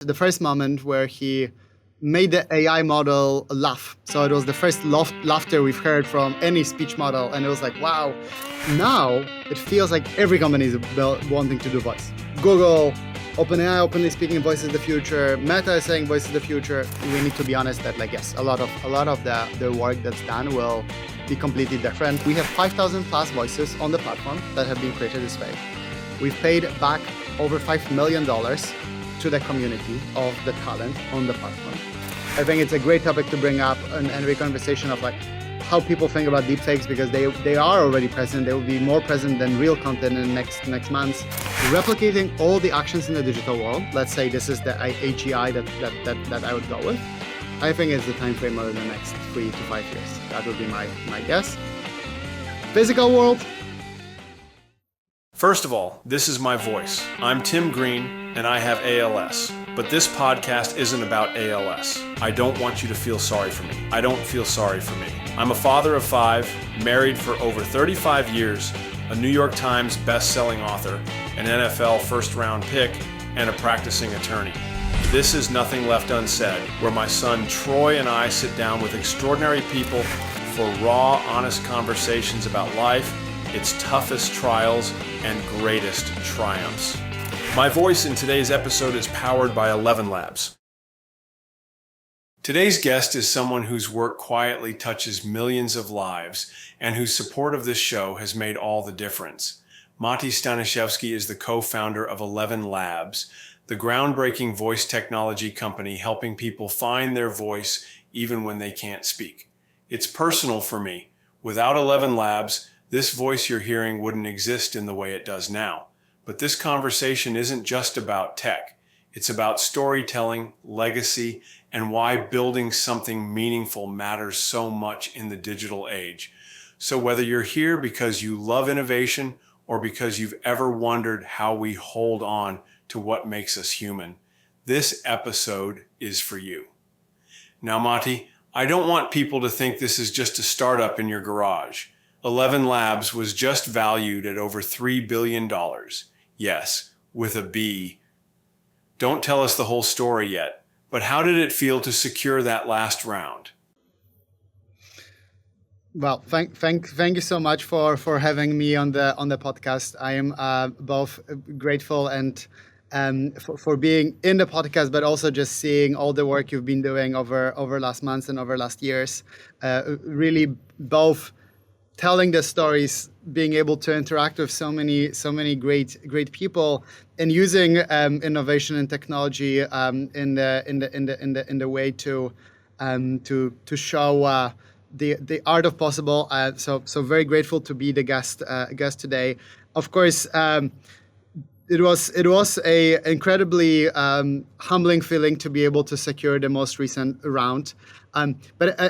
The first moment where he made the AI model laugh. So it was the first laughter we've heard from any speech model. And it was like, wow, now it feels like every company is wanting to do voice. Google, OpenAI openly speaking voice is the future. Meta is saying voice is the future. We need to be honest that yes, a lot of the work that's done will be completely different. We have 5,000 plus voices on the platform that have been created this way. We've paid back over $5 million to the community of the talent on the platform. I think it's a great topic to bring up and a conversation of how people think about deepfakes, because they are already present. They will be more present than real content in the next months. Replicating all the actions in the digital world. Let's say this is the AGI that I would go with. I think it's the time frame over the next 3 to 5 years. That would be my guess. Physical world. First of all, this is my voice. I'm Tim Green, and I have ALS. But this podcast isn't about ALS. I don't want you to feel sorry for me. I don't feel sorry for me. I'm a father of 5, married for over 35 years, a New York Times best-selling author, an NFL first-round pick, and a practicing attorney. This is Nothing Left Unsaid, where my son Troy and I sit down with extraordinary people for raw, honest conversations about life, its toughest trials, and greatest triumphs. My voice in today's episode is powered by ElevenLabs. Today's guest is someone whose work quietly touches millions of lives and whose support of this show has made all the difference. Mati Staniszewski is the co-founder of ElevenLabs, the groundbreaking voice technology company helping people find their voice even when they can't speak. It's personal for me. Without ElevenLabs, this voice you're hearing wouldn't exist in the way it does now. But this conversation isn't just about tech. It's about storytelling, legacy, and why building something meaningful matters so much in the digital age. So whether you're here because you love innovation or because you've ever wondered how we hold on to what makes us human, this episode is for you. Now, Mati, I don't want people to think this is just a startup in your garage. ElevenLabs was just valued at over $3 billion. Yes, with a B. Don't tell us the whole story yet, but how did it feel to secure that last round? Well, thank you so much for having me on the podcast. I am both grateful and for being in the podcast, but also just seeing all the work you've been doing over last months and over last years. Really both telling the stories, being able to interact with so many great people, and using innovation and technology in the way to show the art of possible. So very grateful to be the guest today. Of course, it was a incredibly humbling feeling to be able to secure the most recent round. But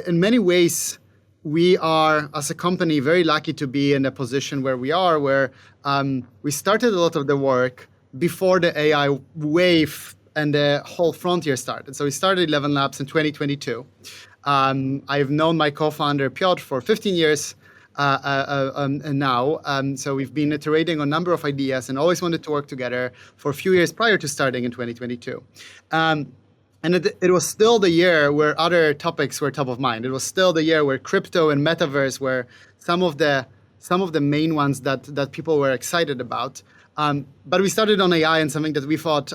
in many ways, we are, as a company, very lucky to be in a position where we are, where we started a lot of the work before the AI wave and the whole frontier started. So we started ElevenLabs in 2022. I've known my co-founder Piotr for 15 years now. So we've been iterating on a number of ideas and always wanted to work together for a few years prior to starting in 2022. And it was still the year where other topics were top of mind. It was still the year where crypto and metaverse were some of the main ones that people were excited about. But we started on AI and something that we thought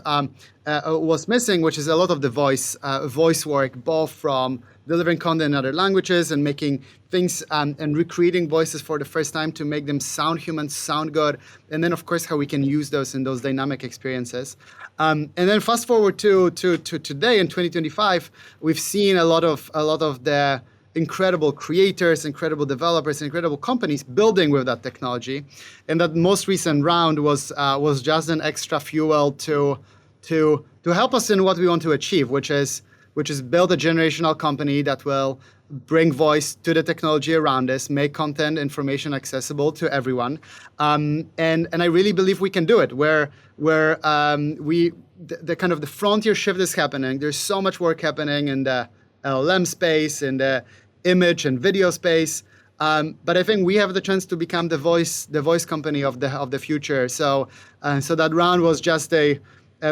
was missing, which is a lot of the voice work, both from delivering content in other languages and making things and recreating voices for the first time to make them sound human, sound good, and then of course how we can use those in those dynamic experiences. And then fast forward to today in 2025, we've seen a lot of the incredible creators, incredible developers, incredible companies building with that technology, and that most recent round was just an extra fuel to help us in what we want to achieve, which is build a generational company that will bring voice to the technology around us, make content, information accessible to everyone, and I really believe we can do it. Where the kind of the frontier shift is happening. There's so much work happening in the LLM space, in the image and video space, but I think we have the chance to become the voice company of the future. So that round was just a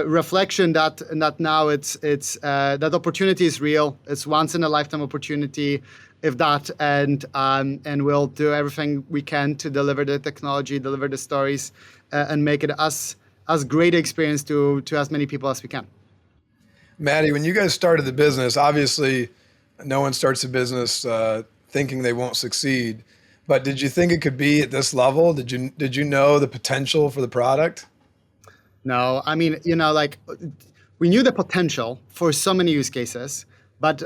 reflection that now it's that opportunity is real. It's once in a lifetime opportunity, if that, and we'll do everything we can to deliver the technology, deliver the stories, and make it as great experience to as many people as we can. Maddie, when you guys started the business, obviously no one starts a business thinking they won't succeed. But did you think it could be at this level? Did you know the potential for the product? No, I mean, like we knew the potential for so many use cases, but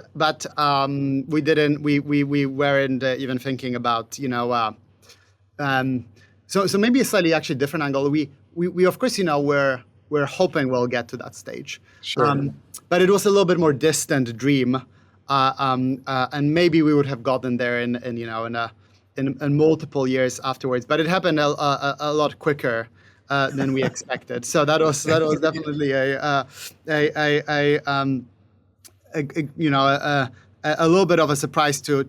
we didn't. We weren't even thinking about so maybe a slightly actually different angle. We of course we're hoping we'll get to that stage. Sure. But it was a little bit more distant dream, and maybe we would have gotten there in multiple years afterwards. But it happened a lot quicker than we expected. So that was definitely a little bit of a surprise to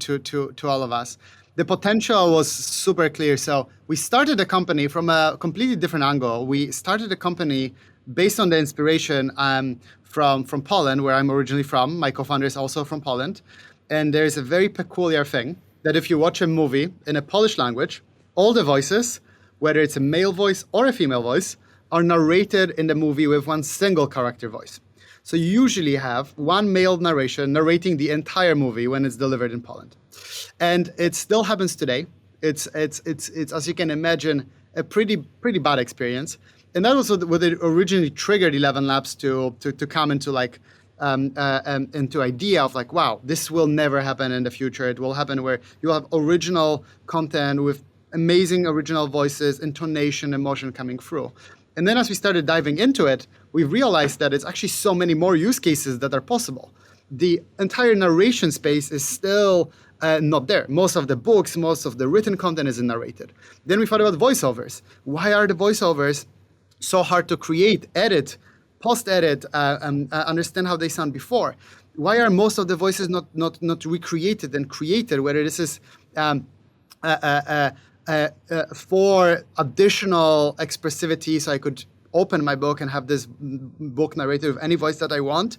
all of us. The potential was super clear. So we started the company from a completely different angle. We started the company based on the inspiration from Poland, where I'm originally from. My co-founder is also from Poland. And there's a very peculiar thing that if you watch a movie in a Polish language, all the voices, whether it's a male voice or a female voice, are narrated in the movie with one single character voice. So you usually have one male narration narrating the entire movie when it's delivered in Poland. And it still happens today. It's as you can imagine, a pretty bad experience. And that was what it originally triggered ElevenLabs to come into into idea of like, wow, this will never happen in the future. It will happen where you'll have original content with amazing original voices, intonation, emotion coming through. And then as we started diving into it, we realized that it's actually so many more use cases that are possible. The entire narration space is still not there. Most of the books, most of the written content isn't narrated. Then we thought about voiceovers. Why are the voiceovers so hard to create, edit, post-edit, understand how they sound before? Why are most of the voices not recreated and created, whether this is for additional expressivity, so I could open my book and have this book narrated with any voice that I want,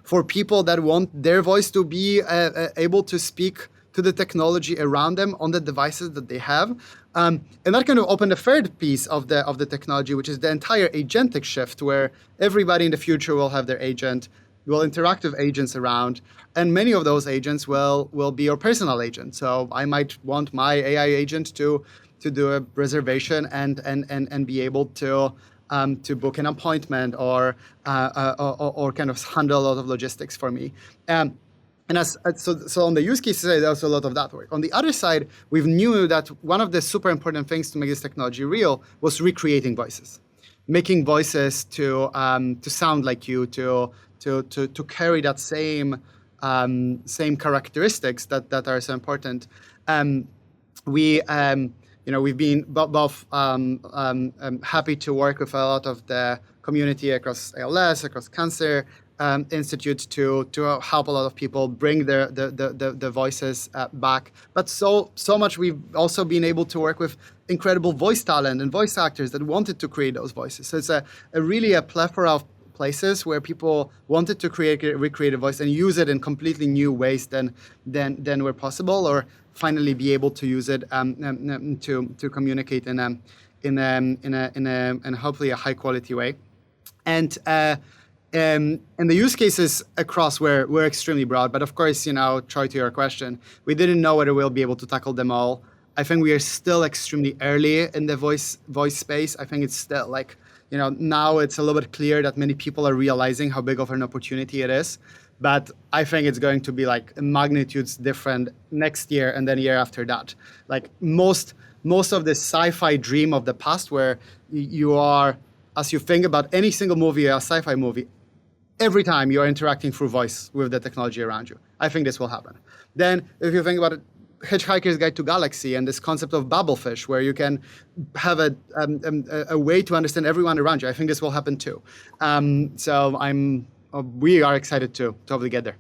for people that want their voice to be able to speak to the technology around them on the devices that they have. And that kind of opened a third piece of the technology, which is the entire agentic shift, where everybody in the future will have their agent, will interact with agents around, and many of those agents will be your personal agent. So I might want my AI agent to do a reservation and be able to book an appointment or kind of handle a lot of logistics for me. So on the use case side, there's a lot of that work. On the other side, we knew that one of the super important things to make this technology real was recreating voices, making voices to sound like you, to carry that same characteristics that are so important. We've been both happy to work with a lot of the community across ALS, across cancer institutes to help a lot of people bring the voices back. But so much we've also been able to work with incredible voice talent and voice actors that wanted to create those voices. So it's really a plethora of places where people wanted to recreate a voice and use it in completely new ways than were possible, or finally be able to use it to communicate in hopefully a high quality way. And the use cases across were extremely broad. But of course, Troy, to your question, we didn't know whether we'll be able to tackle them all. I think we are still extremely early in the voice space. I think it's still now it's a little bit clear that many people are realizing how big of an opportunity it is. But I think it's going to be magnitudes different next year and then the year after that. Like most of the sci-fi dream of the past, where you are, as you think about any single movie, a sci-fi movie, every time you're interacting through voice with the technology around you. I think this will happen. Then if you think about it, Hitchhiker's Guide to Galaxy and this concept of babblefish, where you can have a way to understand everyone around you, I think this will happen too. So we are excited to hopefully get there.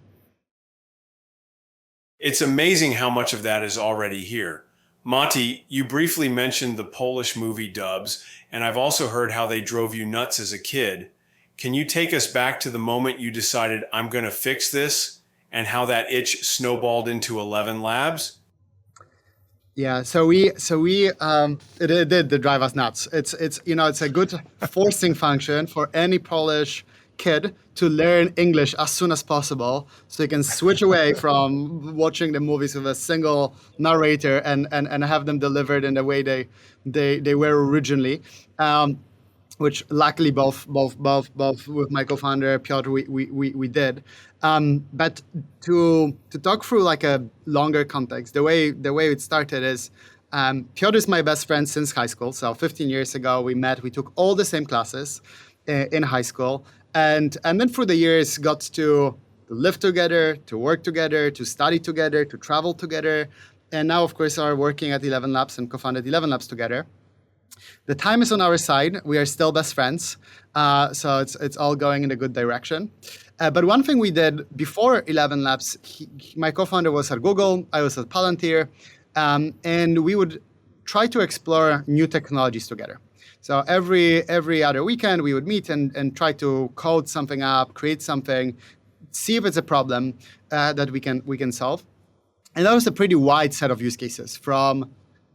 It's amazing how much of that is already here. Mati, you briefly mentioned the Polish movie dubs, and I've also heard how they drove you nuts as a kid. Can you take us back to the moment you decided I'm going to fix this and how that itch snowballed into ElevenLabs? Yeah, it did drive us nuts. It's a good forcing function for any Polish kid to learn English as soon as possible, so you can switch away from watching the movies with a single narrator and have them delivered in the way they were originally. Which luckily both with my co-founder Piotr we did. But to talk through like a longer context, the way it started is Piotr is my best friend since high school. So 15 years ago we met. We took all the same classes in high school, and then through the years got to live together, to work together, to study together, to travel together, and now of course are working at ElevenLabs and co-founded ElevenLabs together. The time is on our side. We are still best friends, so it's all going in a good direction. But one thing we did before ElevenLabs, my co-founder was at Google, I was at Palantir, and we would try to explore new technologies together. So every other weekend we would meet and try to code something up, create something, see if it's a problem that we can solve. And that was a pretty wide set of use cases, from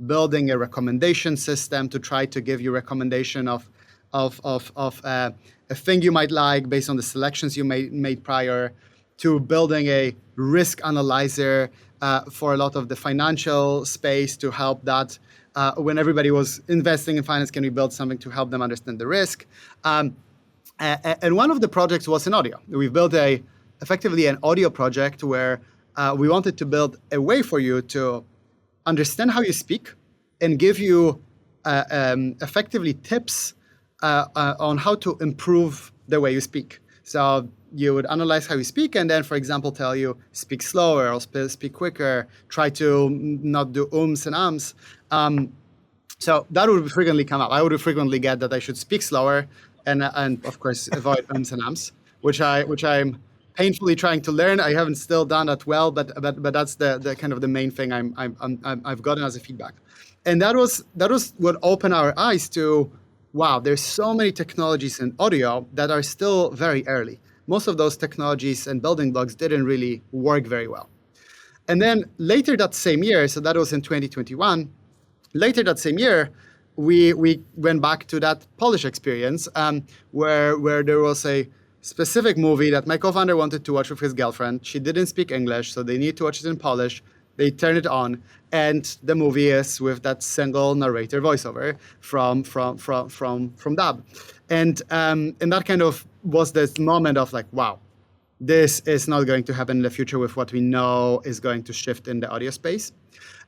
building a recommendation system to try to give you recommendation of a thing you might like based on the selections you made prior, to building a risk analyzer for a lot of the financial space to help that when everybody was investing in finance, can we build something to help them understand the risk? And one of the projects was in audio. We've built effectively an audio project where we wanted to build a way for you to understand how you speak and give you effectively tips on how to improve the way you speak. So you would analyze how you speak and then, for example, tell you speak slower or speak quicker, try to not do ums and ums. So that would frequently come up. I would frequently get that I should speak slower and of course avoid ums and ums, which I'm painfully trying to learn. I haven't still done that well, but that's the kind of the main thing I've gotten as a feedback, and that was what opened our eyes to, wow, there's so many technologies in audio that are still very early. Most of those technologies and building blocks didn't really work very well. And then later that same year, so that was in 2021. Later that same year, we went back to that Polish experience where there was a specific movie that my co-founder wanted to watch with his girlfriend. She didn't speak English, so they need to watch it in Polish. They turn it on, and the movie is with that single narrator voiceover from dub. And that kind of was this moment of like, wow, this is not going to happen in the future with what we know is going to shift in the audio space.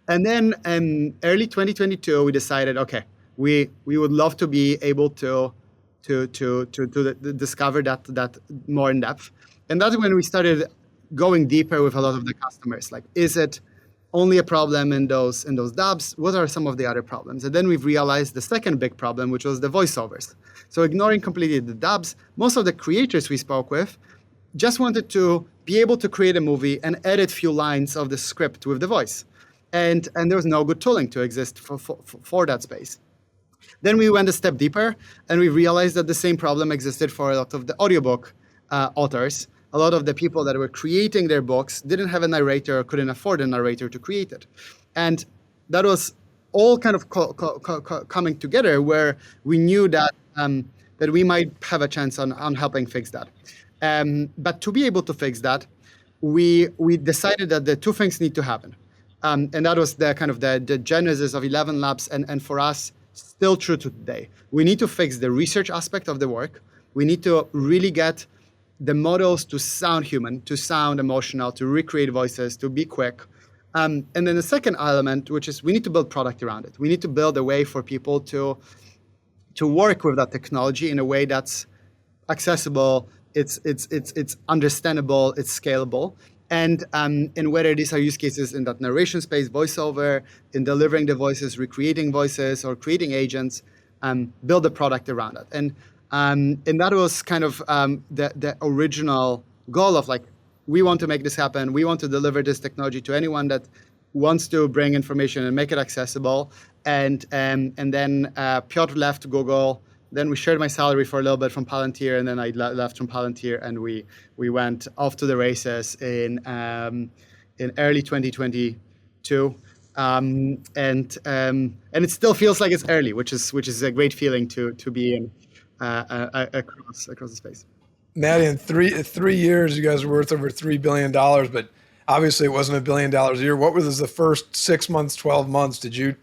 And then in early 2022, we decided, okay, we would love to be able to discover that more in depth. And that's when we started going deeper with a lot of the customers. Like, is it only a problem in those dubs? What are some of the other problems? And then we've realized the second big problem, which was the voiceovers. So ignoring completely the dubs, most of the creators we spoke with just wanted to be able to create a movie and edit few lines of the script with the voice. And there was no good tooling to exist for that space. Then we went a step deeper, and we realized that the same problem existed for a lot of the audiobook authors. A lot of the people that were creating their books didn't have a narrator or couldn't afford a narrator to create it. And that was all kind of coming together, where we knew that that we might have a chance on helping fix that. But to be able to fix that, we decided that the two things need to happen. And that was the kind of the genesis of ElevenLabs, and for us, still true to today. We need to fix the research aspect of the work. We need to really get the models to sound human, to sound emotional, to recreate voices, to be quick. And then the second element, which is we need to build product around it. We need to build a way for people to work with that technology in a way that's accessible, it's understandable, it's scalable. And whether these are use cases in that narration space, voiceover, in delivering the voices, recreating voices, or creating agents, build a product around it. And that was kind of the original goal of like, we want to make this happen. We want to deliver this technology to anyone that wants to bring information and make it accessible. And then Piotr left Google Then we shared my salary for a little bit from Palantir, and then I left from Palantir, and we went off to the races in early 2022. And it still feels like it's early, which is a great feeling to be in across the space. Maddie, in three years, you guys are worth over $3 billion, but obviously it wasn't $1 billion a year. What was the first 6 months, 12 months? Did you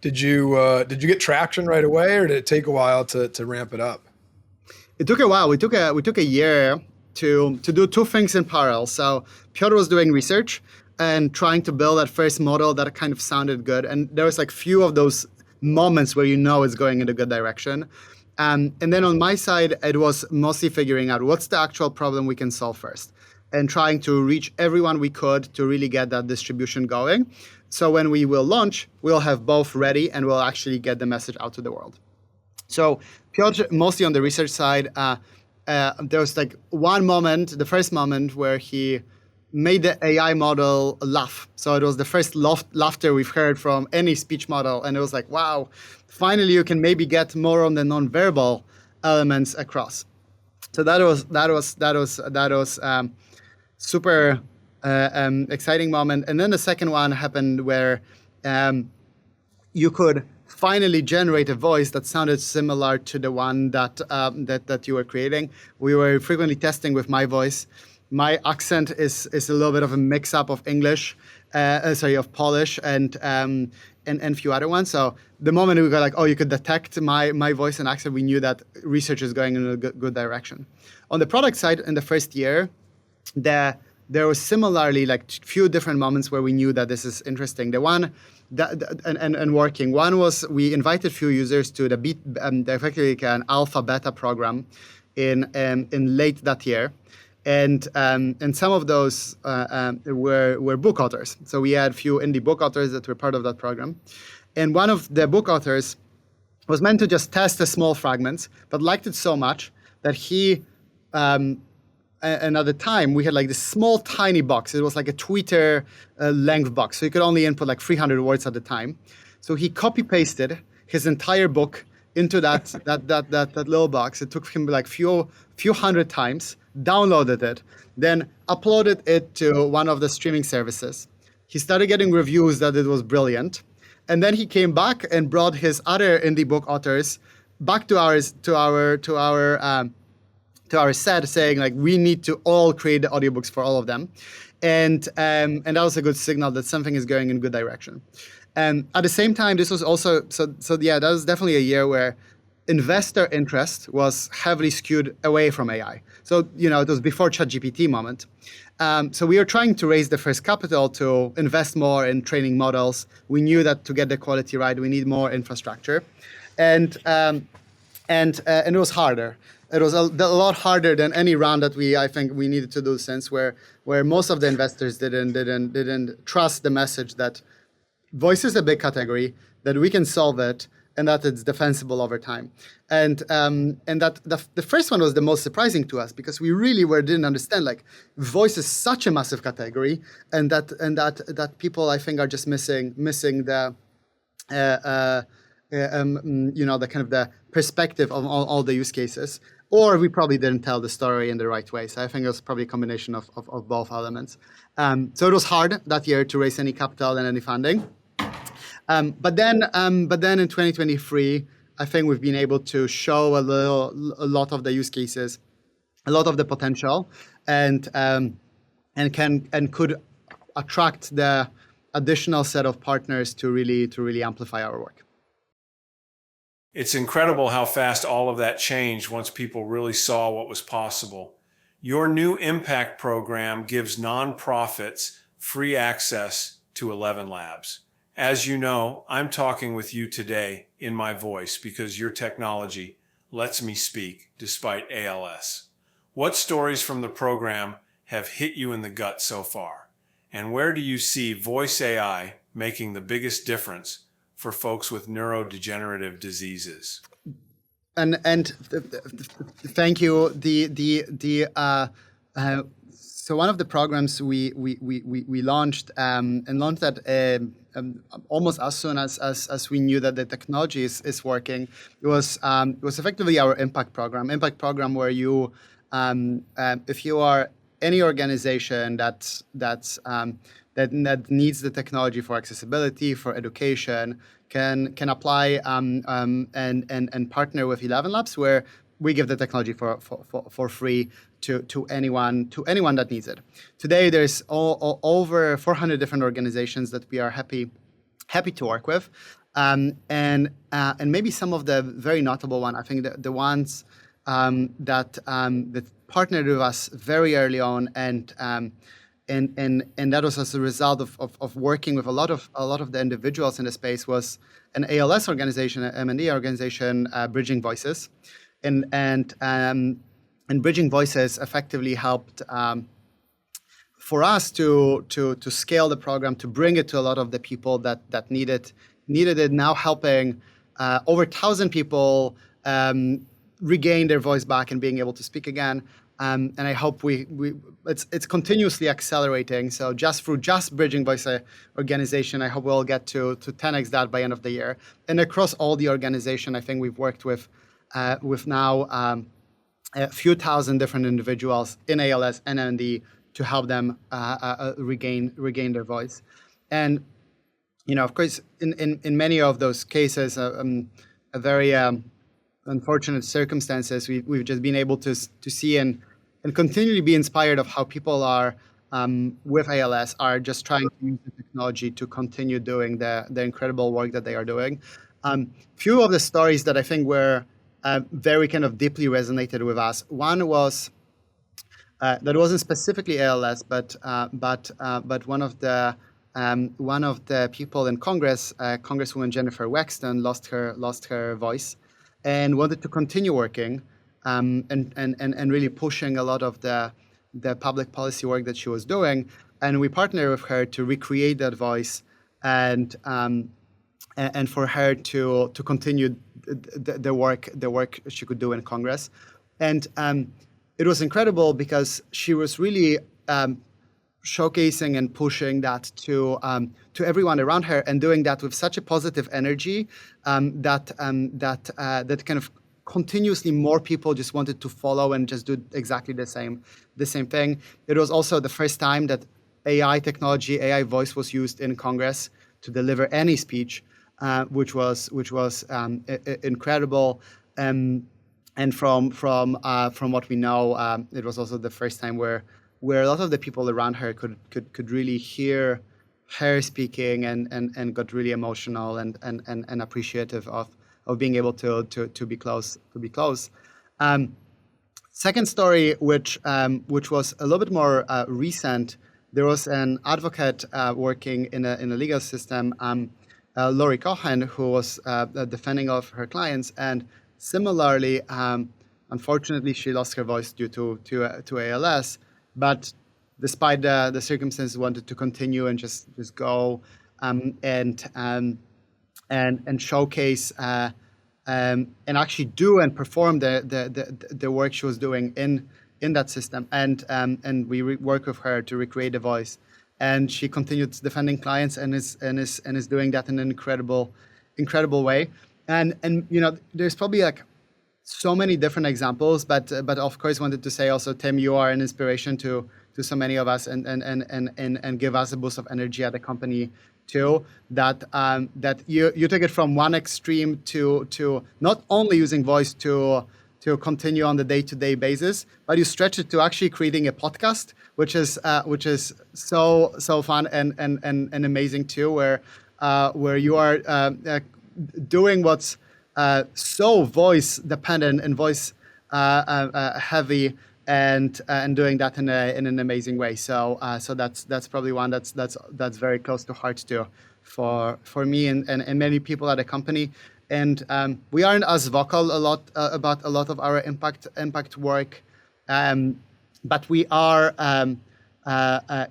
get traction right away, or did it take a while to ramp it up? It took a while. We took a year to do two things in parallel. So Piotr was doing research and trying to build that first model that kind of sounded good. And there was like few of those moments where you know it's going in a good direction. And then on my side, it was mostly figuring out what's the actual problem we can solve first, and trying to reach everyone we could to really get that distribution going. So when we will launch, we'll have both ready and we'll actually get the message out to the world. So Piotr, mostly on the research side, there was like one moment, the first moment, where he made the AI model laugh. So it was the first laughter we've heard from any speech model. And it was like, wow, finally you can maybe get more on the non-verbal elements across. So that was super exciting moment. And then the second one happened where you could finally generate a voice that sounded similar to the one that you were creating. We were frequently testing with my voice. My accent is a little bit of a mix-up of English, of Polish and a few other ones. So the moment we got like, oh, you could detect my voice and accent, we knew that research is going in a good direction. On the product side, in the first year, there was similarly like few different moments where we knew that this is interesting. The one and working. One was we invited few users to effectively like an alpha beta program in late that year. And some of those were book authors. So we had few indie book authors that were part of that program. And one of the book authors was meant to just test a small fragments, but liked it so much that he, and at the time, we had like this small, tiny box. It was like a Twitter length box. So you could only input like 300 words at a time. So he copy-pasted his entire book into that little box. It took him like few hundred times, downloaded it, then uploaded it to one of the streaming services. He started getting reviews that it was brilliant. And then he came back and brought his other indie book authors back to our set, saying like, we need to all create the audiobooks for all of them. And that was a good signal that something is going in good direction. And at the same time, this was also, that was definitely a year where investor interest was heavily skewed away from AI. So, it was before ChatGPT moment. So we were trying to raise the first capital to invest more in training models. We knew that to get the quality right, we need more infrastructure. And it was harder. It was a lot harder than any round that I think we needed to do since, where most of the investors didn't trust the message that voice is a big category, that we can solve it, and that it's defensible over time. And that the first one was the most surprising to us, because we really didn't understand, like, voice is such a massive category, and that people, I think, are just missing the the kind of the perspective of all the use cases, or we probably didn't tell the story in the right way. So I think it was probably a combination of both elements. So it was hard that year to raise any capital and any funding. But then in 2023, I think we've been able to show a lot of the use cases, a lot of the potential, and could attract the additional set of partners to really amplify our work. It's incredible how fast all of that changed once people really saw what was possible. Your new impact program gives nonprofits free access to ElevenLabs. As you know, I'm talking with you today in my voice because your technology lets me speak despite ALS. What stories from the program have hit you in the gut so far? And where do you see voice AI making the biggest difference for folks with neurodegenerative diseases? And thank you. So one of the programs we launched and launched that almost as soon as we knew that the technology is working. It was effectively our impact program. Impact program where you, if you are any organization that needs the technology for accessibility, for education, can apply and partner with ElevenLabs, where we give the technology for free to anyone that needs it. Today, there's over 400 different organizations that we are happy to work with, and maybe some of the very notable one. I think the ones that partnered with us very early on, and that was as a result of working with a lot of the individuals in the space, was an ALS organization, an M&D organization, Bridging Voices, and Bridging Voices effectively helped for us to scale the program, to bring it to a lot of the people that needed it. Now helping over 1,000 people regain their voice back and being able to speak again. And I hope it's continuously accelerating. So just through Bridging Voice organization, I hope we'll get to 10x that by end of the year. And across all the organization, I think we've worked with now a few thousand different individuals in ALS and ND to help them regain their voice. And of course, in many of those cases, a very unfortunate circumstances, we've just been able to see and continually be inspired of how people are with ALS are just trying to use the technology to continue doing the incredible work that they are doing. Few of the stories that I think were very kind of deeply resonated with us. One was that wasn't specifically ALS, but one of the people in Congress, Congresswoman Jennifer Wexton, lost her voice, and wanted to continue working, and really pushing a lot of the public policy work that she was doing. And we partnered with her to recreate that voice, and for her to continue the work she could do in Congress. And it was incredible because she was really showcasing and pushing that to everyone around her, and doing that with such a positive energy that kind of continuously more people just wanted to follow and just do exactly the same thing. It was also the first time that AI technology, AI voice, was used in Congress to deliver any speech, which was incredible. And from what we know, it was also the first time where a lot of the people around her could really hear her speaking and got really emotional and appreciative of being able to be close. Second story, which was a little bit more recent, there was an advocate working in a legal system, Lori Cohen, who was defending of her clients, and similarly, unfortunately, she lost her voice due to ALS. But despite the circumstances, wanted to continue and just go and showcase and actually do and perform the work she was doing in that system. And we work with her to recreate the voice. And she continued defending clients and is doing that in an incredible way. And there's probably like so many different examples, but of course wanted to say also, Tim, you are an inspiration to so many of us, and give us a boost of energy at the company too. That you take it from one extreme to not only using voice to continue on the day-to-day basis, but you stretch it to actually creating a podcast, which is so fun and amazing too, where you are doing what's so voice dependent and voice heavy, and doing that in an amazing way. So that's probably one that's very close to heart too for me and many people at the company. And we aren't as vocal about a lot of our impact work, but we are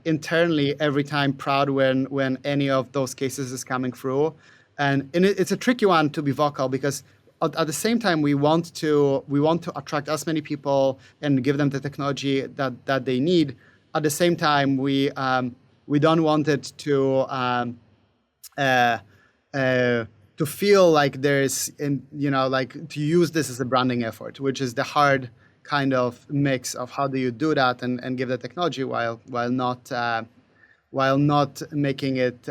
internally every time proud when any of those cases is coming through. And it's a tricky one to be vocal, because at the same time we want to attract as many people and give them the technology that they need. at the same time, we don't want it uh, to feel like there's, like to use this as a branding effort, which is the hard kind of mix of how do you do that and give the technology while not making it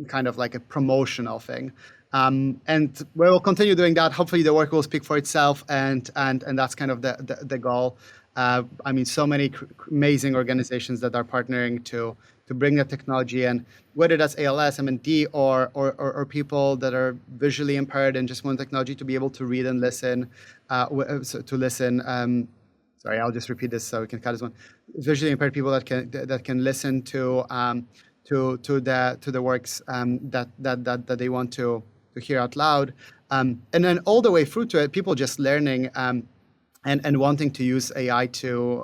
kind of like a promotional thing. And we will continue doing that. Hopefully the work will speak for itself, and that's kind of the goal. I mean, so many amazing organizations that are partnering to bring the technology in, whether that's ALS, MND, or people that are visually impaired and just want technology to be able to read and listen, to listen. Sorry, I'll just repeat this so we can cut this one. Visually impaired people that can listen to the works that they want to hear out loud, and then all the way through to it, people just learning and wanting to use AI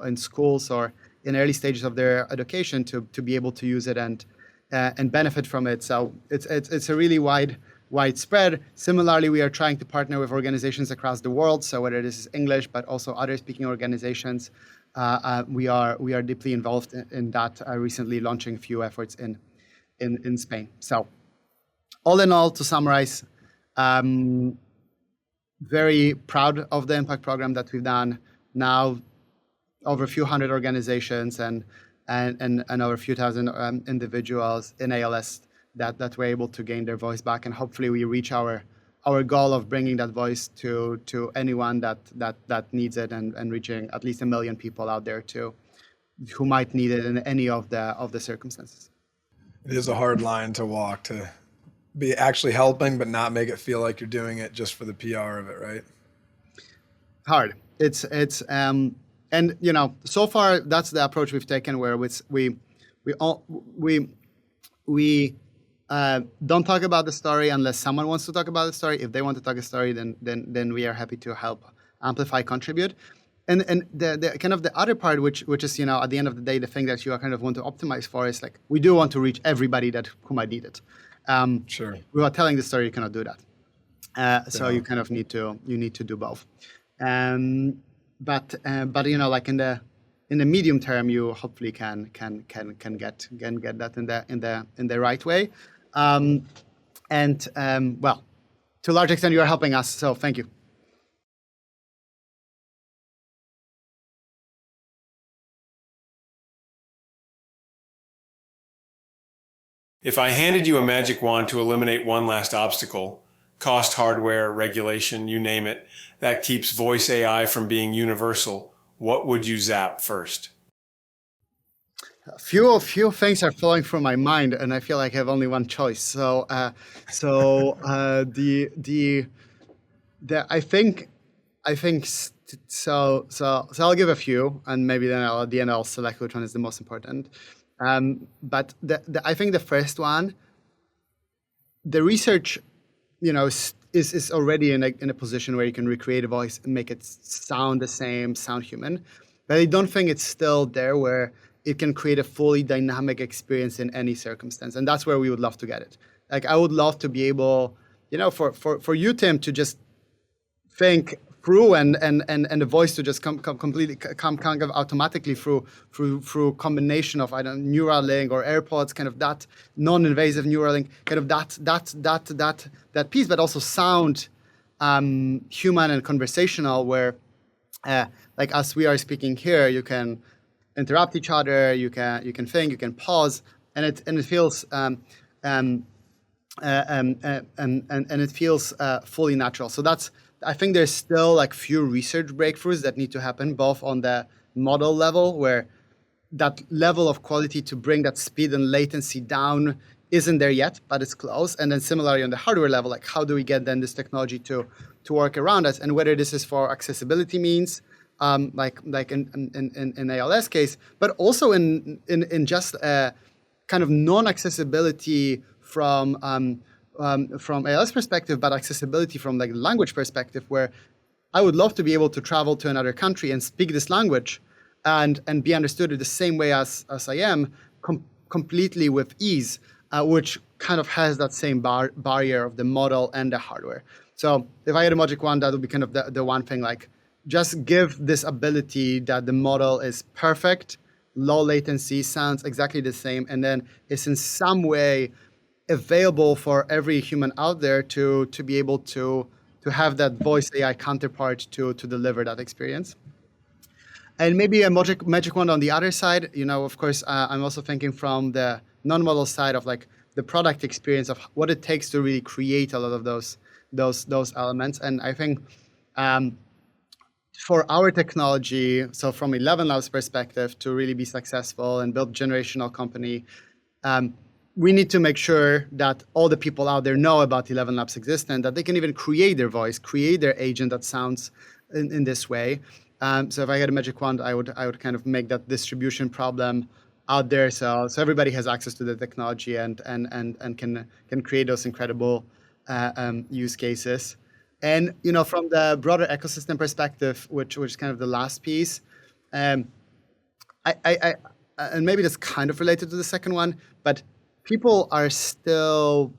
in schools or in early stages of their education to be able to use it and benefit from it. So it's a really widespread. Similarly, we are trying to partner with organizations across the world. So whether this is English, but also other speaking organizations, we are deeply involved in that. Recently launching a few efforts in Spain. So all in all, to summarize, very proud of the impact program that we've done. Now over a few hundred organizations and over a few thousand individuals in ALS that were able to gain their voice back, and hopefully we reach our goal of bringing that voice to anyone that needs it, and reaching at least 1 million people out there who might need it in any of the circumstances. It is a hard line to walk, to be actually helping but not make it feel like you're doing it just for the PR of it, right? Hard. It's and so far that's the approach we've taken, where we don't talk about the story unless someone wants to talk about the story. If they want to talk a story, then we are happy to help amplify, contribute. And the kind of the other part, which is at the end of the day, the thing that you kind of want to optimize for is like, we do want to reach everybody who might need it. Sure. Without telling the story, you cannot do that. So you kind of need to do both. But like in the medium term, you hopefully can get that in the right way. Well, to a large extent, you are helping us. So thank you. If I handed you a magic wand to eliminate one last obstacle, cost, hardware, regulation, you name it, that keeps voice AI from being universal, what would you zap first? A few things are flowing through my mind, and I feel like I have only one choice. So I think so I'll give a few, and maybe then at the end I'll select which one is the most important. But I think the first one, the research, is already in a position where you can recreate a voice and make it sound the same, sound human. But I don't think it's still there where it can create a fully dynamic experience in any circumstance. And that's where we would love to get it. Like, I would love to be able, for you, Tim, to just think through and the voice to just come completely come kind of automatically through combination of Neuralink or AirPods, kind of that non-invasive Neuralink, kind of that piece, but also sound human and conversational, where like as we are speaking here, you can interrupt each other, you can think, you can pause, and it feels and it feels fully natural. So I think there's still like few research breakthroughs that need to happen, both on the model level, where that level of quality to bring that speed and latency down isn't there yet, but it's close. And then similarly on the hardware level, like how do we get then this technology to work around us, and whether this is for accessibility means, like in ALS case, but also in just kind of non-accessibility from ALS perspective, but accessibility from like language perspective, where I would love to be able to travel to another country and speak this language and be understood in the same way as I am, completely with ease, which kind of has that same barrier of the model and the hardware. So if I had a magic wand, that would be kind of the one thing, like just give this ability that the model is perfect low latency, sounds exactly the same, and then is in some way available for every human out there to be able to have that voice AI counterpart to deliver that experience. And maybe a magic wand on the other side. Of course, I'm also thinking from the non-model side of like the product experience of what it takes to really create a lot of those elements. And I think for our technology, so from ElevenLabs perspective, to really be successful and build generational company, we need to make sure that all the people out there know about ElevenLabs existence, that they can even create their voice, create their agent that sounds in this way. So if I had a magic wand, I would kind of make that distribution problem out there, so everybody has access to the technology and can create those incredible use cases. And from the broader ecosystem perspective, which is kind of the last piece, I and maybe that's kind of related to the second one, but people are still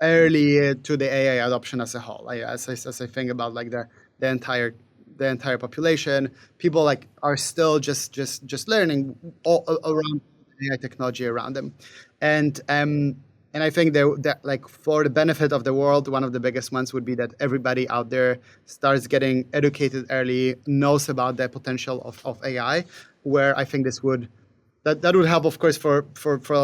early to the AI adoption as a whole. As I think about like the entire population, people like are still just learning all around AI technology around them, and I think that like for the benefit of the world, one of the biggest ones would be that everybody out there starts getting educated early, knows about the potential of AI. Where I think that would help, of course, for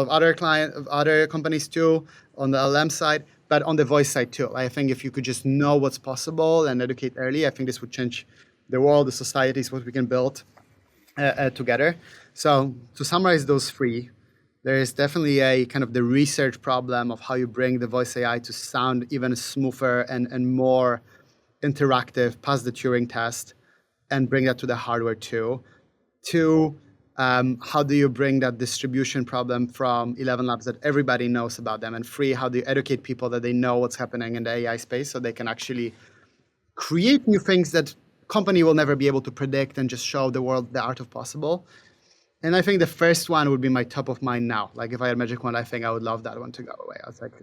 other companies too on the LM side, but on the voice side too. I think if you could just know what's possible and educate early, I think this would change the world, the societies, what we can build together. So to summarize those three, there is definitely a kind of the research problem of how you bring the voice AI to sound even smoother and more interactive past the Turing test and bring that to the hardware too. Two, how do you bring that distribution problem from ElevenLabs that everybody knows about them? And three, how do you educate people that they know what's happening in the AI space so they can actually create new things that company will never be able to predict and just show the world the art of possible. And I think the first one would be my top of mind now. Like if I had a magic wand, I think I would love that one to go away. I was like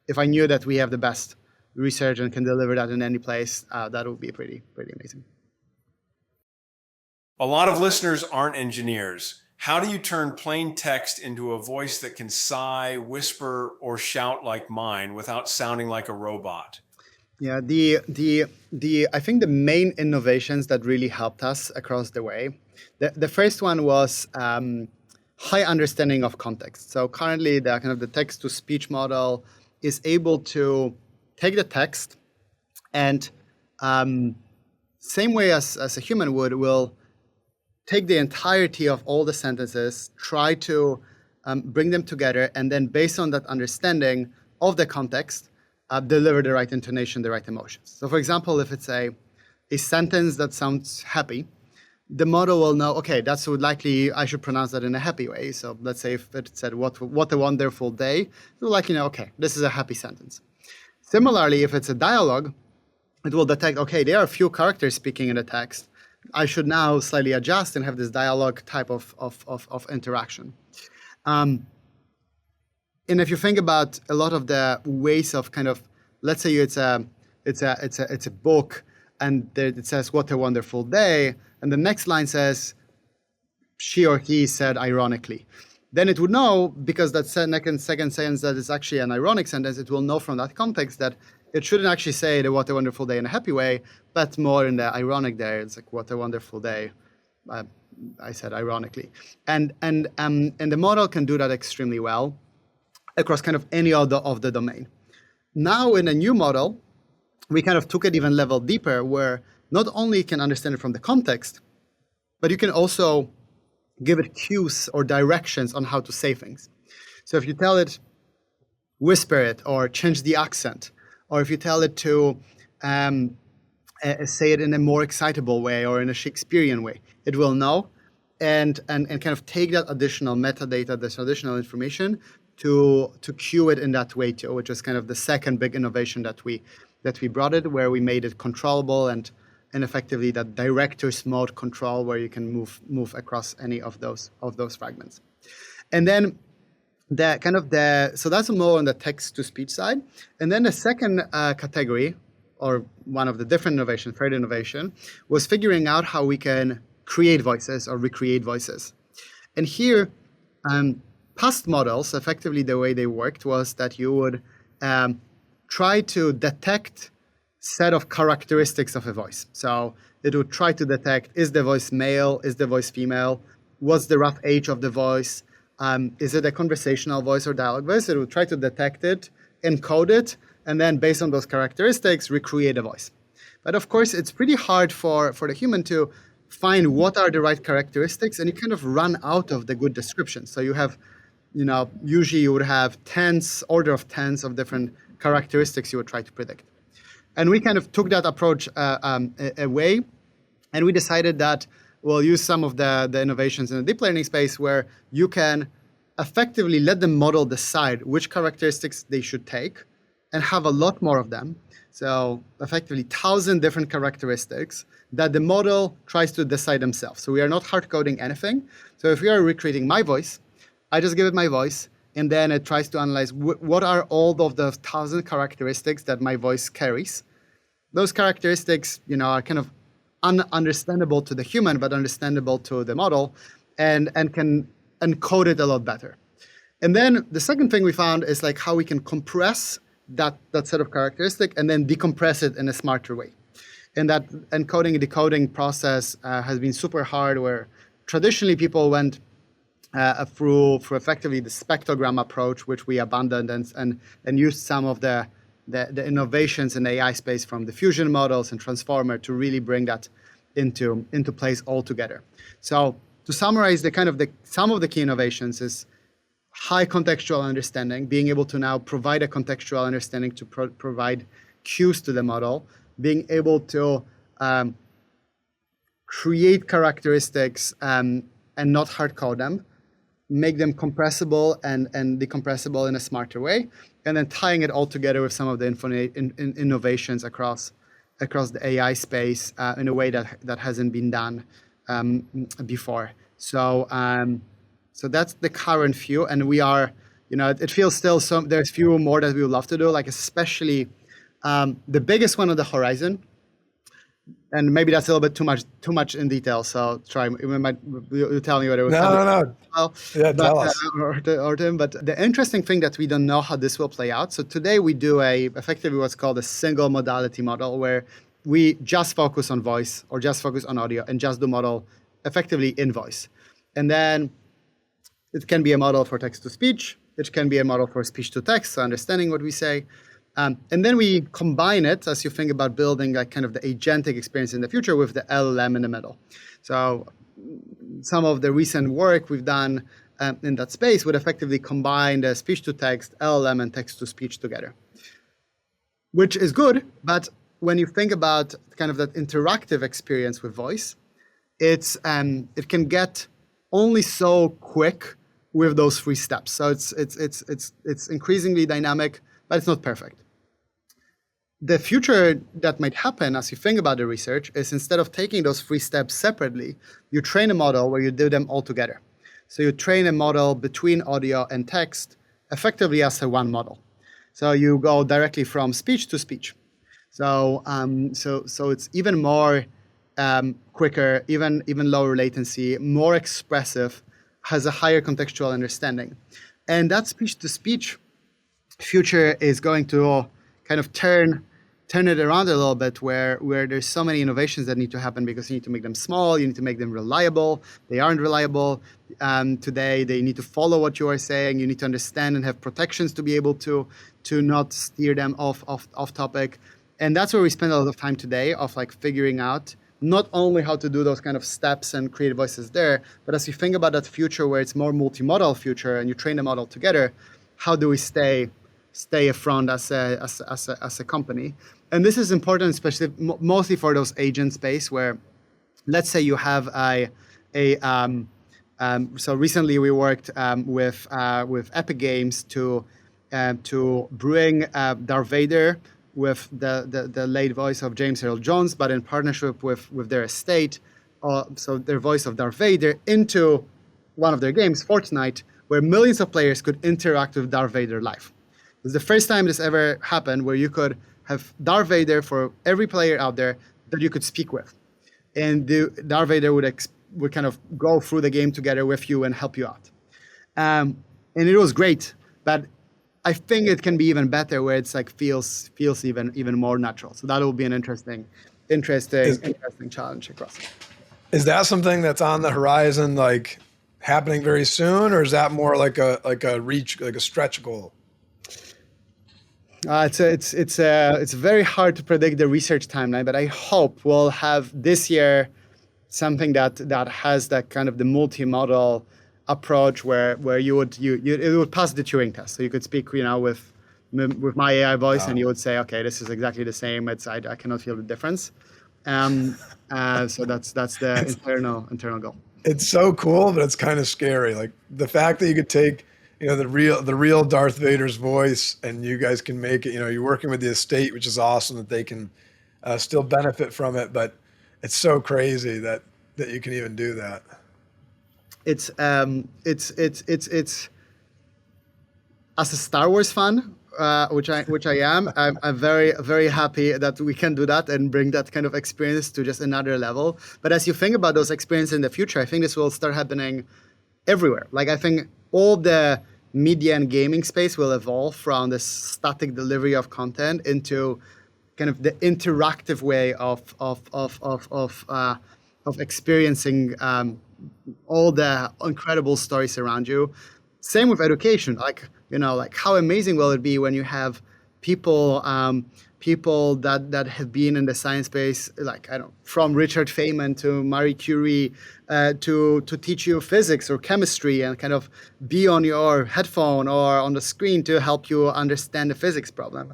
if I knew that we have the best research and can deliver that in any place, that would be pretty amazing. A lot of listeners aren't engineers. How do you turn plain text into a voice that can sigh, whisper, or shout like mine without sounding like a robot? Yeah, I think the main innovations that really helped us across the way. The first one was high understanding of context. So currently, the kind of the text to speech model is able to take the text and same way as a human will take the entirety of all the sentences, try to bring them together, and then based on that understanding of the context, deliver the right intonation, the right emotions. So for example, if it's a sentence that sounds happy, the model will know, okay, that's likely I should pronounce that in a happy way. So let's say if it said, what a wonderful day, it will likely know, okay, this is a happy sentence. Similarly, if it's a dialogue, it will detect, okay, there are a few characters speaking in the text. I should now slightly adjust and have this dialogue type of interaction. And if you think about a lot of the ways of kind of, let's say it's a book, and it says "What a wonderful day," and the next line says, "She or he said ironically." Then it would know, because that second sentence that is actually an ironic sentence, it will know from that context that it shouldn't actually say the "What a wonderful day" in a happy way, but more in the ironic day. It's like "What a wonderful day." I said ironically, and the model can do that extremely well across kind of any of the domain. Now in a new model, we kind of took it even level deeper, where not only you can understand it from the context, but you can also give it cues or directions on how to say things. So if you tell it, whisper it, or change the accent, or if you tell it to say it in a more excitable way or in a Shakespearean way, it will know and kind of take that additional metadata, this additional information to cue it in that way too, which is kind of the second big innovation that we brought it, where we made it controllable and effectively that director's mode control, where you can move across any of those fragments. And then so that's more on the text to speech side. And then the second category, or one of the different innovation, third innovation, was figuring out how we can create voices or recreate voices. And here, past models, effectively the way they worked was that you would try to detect set of characteristics of a voice. So it would try to detect, is the voice male, is the voice female, what's the rough age of the voice, is it a conversational voice or dialogue voice? It would try to detect it, encode it, and then based on those characteristics, recreate a voice. But of course, it's pretty hard for the human to find what are the right characteristics, and you kind of run out of the good description. So you have, usually you would have order of tens of different characteristics you would try to predict. And we kind of took that approach away, and we decided that we'll use some of the innovations in the deep learning space where you can effectively let the model decide which characteristics they should take and have a lot more of them. So effectively 1,000 different characteristics that the model tries to decide themselves. So we are not hard coding anything. So if we are recreating my voice, I just give it my voice, and then it tries to analyze what are all of the 1,000 characteristics that my voice carries. Those characteristics, are kind of ununderstandable to the human, but understandable to the model, and can encode it a lot better. And then the second thing we found is like how we can compress that set of characteristics and then decompress it in a smarter way. And that encoding and decoding process has been super hard, where traditionally people went through effectively the spectrogram approach, which we abandoned, and used some of the innovations in the AI space from diffusion models and transformer to really bring that into place altogether. So to summarize, some of the key innovations is high contextual understanding, being able to now provide a contextual understanding to provide cues to the model, being able to create characteristics and not hard code them, make them compressible and decompressible in a smarter way, and then tying it all together with some of the innovations across the AI space in a way that hasn't been done before. So that's the current view, and we are, it feels still there's few more that we would love to do, like especially the biggest one on the horizon. And maybe that's a little bit too much in detail. So you tell me whether it was no. Well, Yeah, tell us. Or Tim. But the interesting thing that we don't know how this will play out. So today we do effectively what's called a single modality model, where we just focus on voice or just focus on audio and just do model effectively in voice. And then it can be a model for text to speech. It can be a model for speech to text, so understanding what we say. And then we combine it, as you think about building like kind of the agentic experience in the future, with the LLM in the middle. So some of the recent work we've done in that space would effectively combine the speech to text, LLM, and text to speech together, which is good. But when you think about kind of that interactive experience with voice, it can get only so quick with those 3 steps. So it's increasingly dynamic, but it's not perfect. The future that might happen as you think about the research is, instead of taking those 3 steps separately, you train a model where you do them all together. So you train a model between audio and text effectively as a one model. So you go directly from speech to speech. So it's even more quicker, even lower latency, more expressive, has a higher contextual understanding. And that speech to speech future is going to kind of turn it around a little bit, where there's so many innovations that need to happen, because you need to make them small, you need to make them reliable. They aren't reliable today. They need to follow what you are saying. You need to understand and have protections to be able to not steer them off topic. And that's where we spend a lot of time today, of like figuring out not only how to do those kind of steps and create voices there, but as you think about that future where it's more multimodal future and you train the model together, how do we stay afront as a company? And this is important, especially mostly for those agent space, where let's say you have so recently we worked with Epic Games to bring Darth Vader with the late voice of James Earl Jones, but in partnership with their estate, so their voice of Darth Vader, into one of their games, Fortnite, where millions of players could interact with Darth Vader live. It was the first time this ever happened, where you could have Darth Vader for every player out there that you could speak with. And Darth Vader would would kind of go through the game together with you and help you out. And it was great, but I think it can be even better where it's like feels even more natural. So that will be an interesting challenge across it. Is that something that's on the horizon, like happening very soon, or is that more like a stretch goal? It's very hard to predict the research timeline, but I hope we'll have this year something that has that kind of the multimodal approach where it would pass the Turing test. So you could speak, with my AI voice, and you would say, okay, this is exactly the same. I cannot feel the difference. So that's the internal goal. It's so cool, but it's kind of scary. Like the fact that you could take, the real Darth Vader's voice, and you guys can make it. You're working with the estate, which is awesome that they can still benefit from it. But it's so crazy that you can even do that. It's as a Star Wars fan, which I am. I'm very, very happy that we can do that and bring that kind of experience to just another level. But as you think about those experiences in the future, I think this will start happening everywhere. Like I think all the media and gaming space will evolve from the static delivery of content into kind of the interactive way of experiencing all the incredible stories around you. Same with education. Like how amazing will it be when you have people that have been in the science space, like from Richard Feynman to Marie Curie, to teach you physics or chemistry and kind of be on your headphone or on the screen to help you understand the physics problem.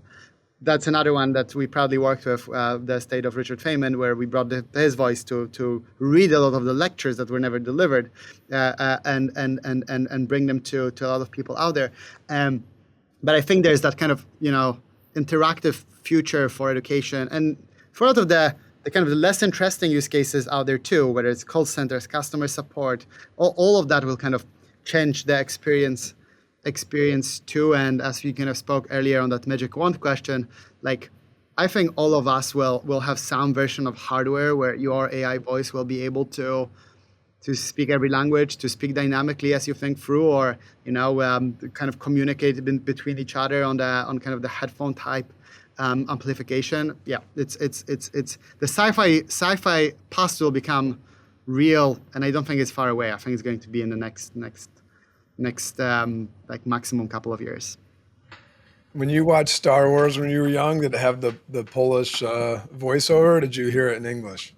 That's another one that we proudly worked with, the State of Richard Feynman, where we brought his voice to read a lot of the lectures that were never delivered, and bring them to a lot of people out there. But I think there's that kind of interactive future for education, and for a lot of the kind of the less interesting use cases out there too, whether it's call centers, customer support, all of that will kind of change the experience too. And as we kind of spoke earlier on that magic wand question, like I think all of us will have some version of hardware where your AI voice will be able to speak every language, to speak dynamically as you think through, or kind of communicate between each other on kind of the headphone type amplification. Yeah, it's the sci-fi past will become real, and I don't think it's far away. I think it's going to be in the next like maximum couple of years. When you watched Star Wars when you were young, did it have the Polish voiceover, or did you hear it in English?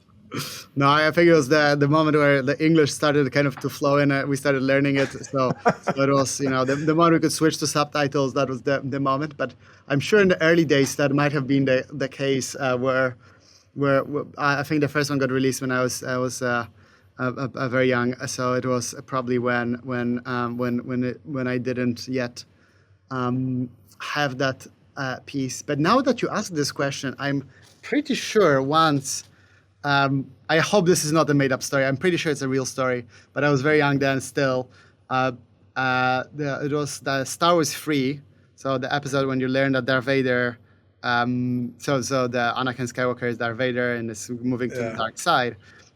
No, I think it was the moment where the English started kind of to flow in. We started learning it, so it was the moment we could switch to subtitles. That was the moment. But I'm sure in the early days that might have been the case where I think the first one got released when I was very young. So it was probably when I didn't yet have that piece. But now that you ask this question, I'm pretty sure once. I hope this is not a made-up story. I'm pretty sure it's a real story, but I was very young then still. It was the Star Wars 3, so the episode when you learn that Darth Vader, so the Anakin Skywalker is Darth Vader and is moving to the dark side.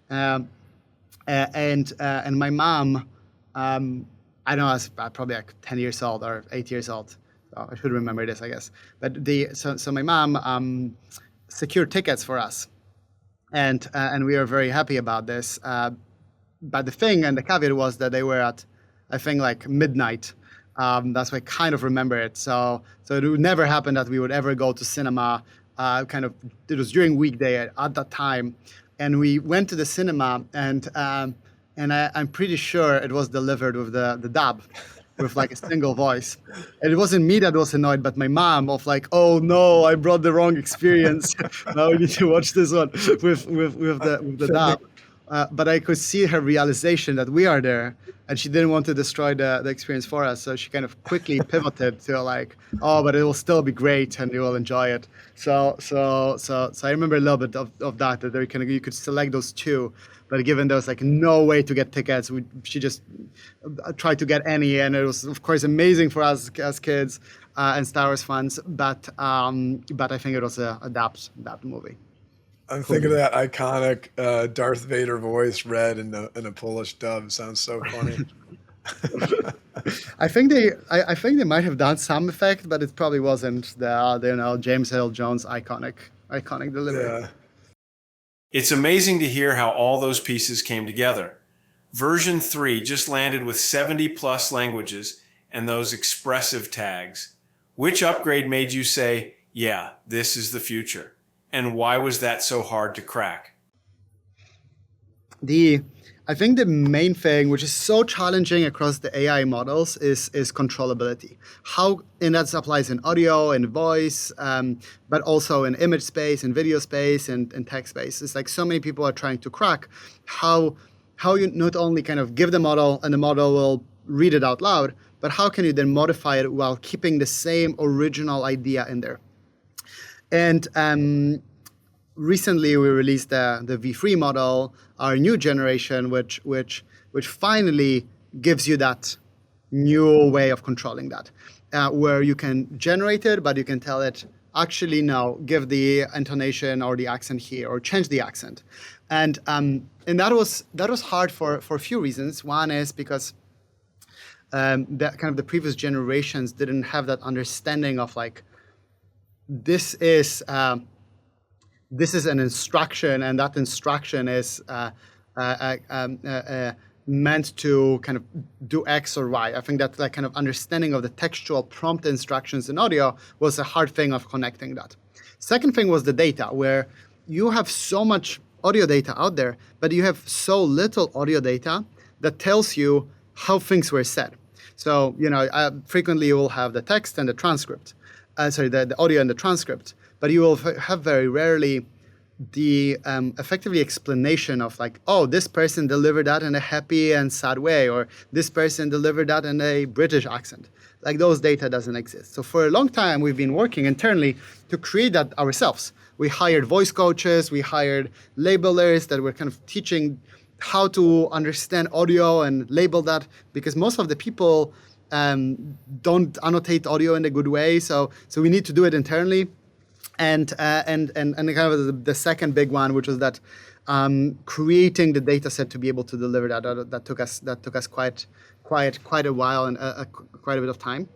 And my mom, I don't know, I was probably like 10 years old or 8 years old. So I should remember this, I guess. But so my mom secured tickets for us. And we were very happy about this. But the thing and the caveat was that they were at, I think, like midnight. That's why I kind of remember it. So it would never happen that we would ever go to cinema. It was during weekday at that time, and we went to the cinema, and I'm pretty sure it was delivered with the dub. With like a single voice. And it wasn't me that was annoyed, but my mom of like, oh no, I brought the wrong experience. Now we need to watch this one with the dub. But I could see her realization that we are there, and she didn't want to destroy the experience for us. So she kind of quickly pivoted to like, oh, but it will still be great and you will enjoy it. So I remember a little bit of that you could select those two. But given there was like no way to get tickets, she just tried to get any, and it was of course amazing for us as kids and Star Wars fans. But I think it was a dubbed movie. I'm thinking of that iconic Darth Vader voice read in a Polish dub. Sounds so funny. I think they might have done some effect, but it probably wasn't the James Earl Jones iconic delivery. Yeah. It's amazing to hear how all those pieces came together. Version 3 just landed with 70 plus languages and those expressive tags. Which upgrade made you say, yeah, this is the future? And why was that so hard to crack? I think the main thing, which is so challenging across the AI models, is controllability. And that applies in audio and voice, but also in image space, in video space, and text space. It's like so many people are trying to crack how you not only kind of give the model and the model will read it out loud, but how can you then modify it while keeping the same original idea in there? And recently we released the V3 model, our new generation, which finally gives you that new way of controlling that, where you can generate it, but you can tell it, actually, no, give the intonation or the accent here, or change the accent. And that was hard for a few reasons. One is because the previous generations didn't have that understanding of like, this is an instruction, and that instruction is meant to kind of do X or Y. I think that kind of understanding of the textual prompt instructions in audio was a hard thing of connecting that. Second thing was the data, where you have so much audio data out there, but you have so little audio data that tells you how things were said. So, frequently you will have the text and the transcript, the audio and the transcript, but you will have very rarely the effectively explanation of like, oh, this person delivered that in a happy and sad way, or this person delivered that in a British accent. Like those data doesn't exist. So for a long time, we've been working internally to create that ourselves. We hired voice coaches, we hired labelers that were kind of teaching how to understand audio and label that, because most of the people don't annotate audio in a good way. So we need to do it internally. And kind of the second big one, which was that creating the data set to be able to deliver that took us quite a while and quite a bit of time.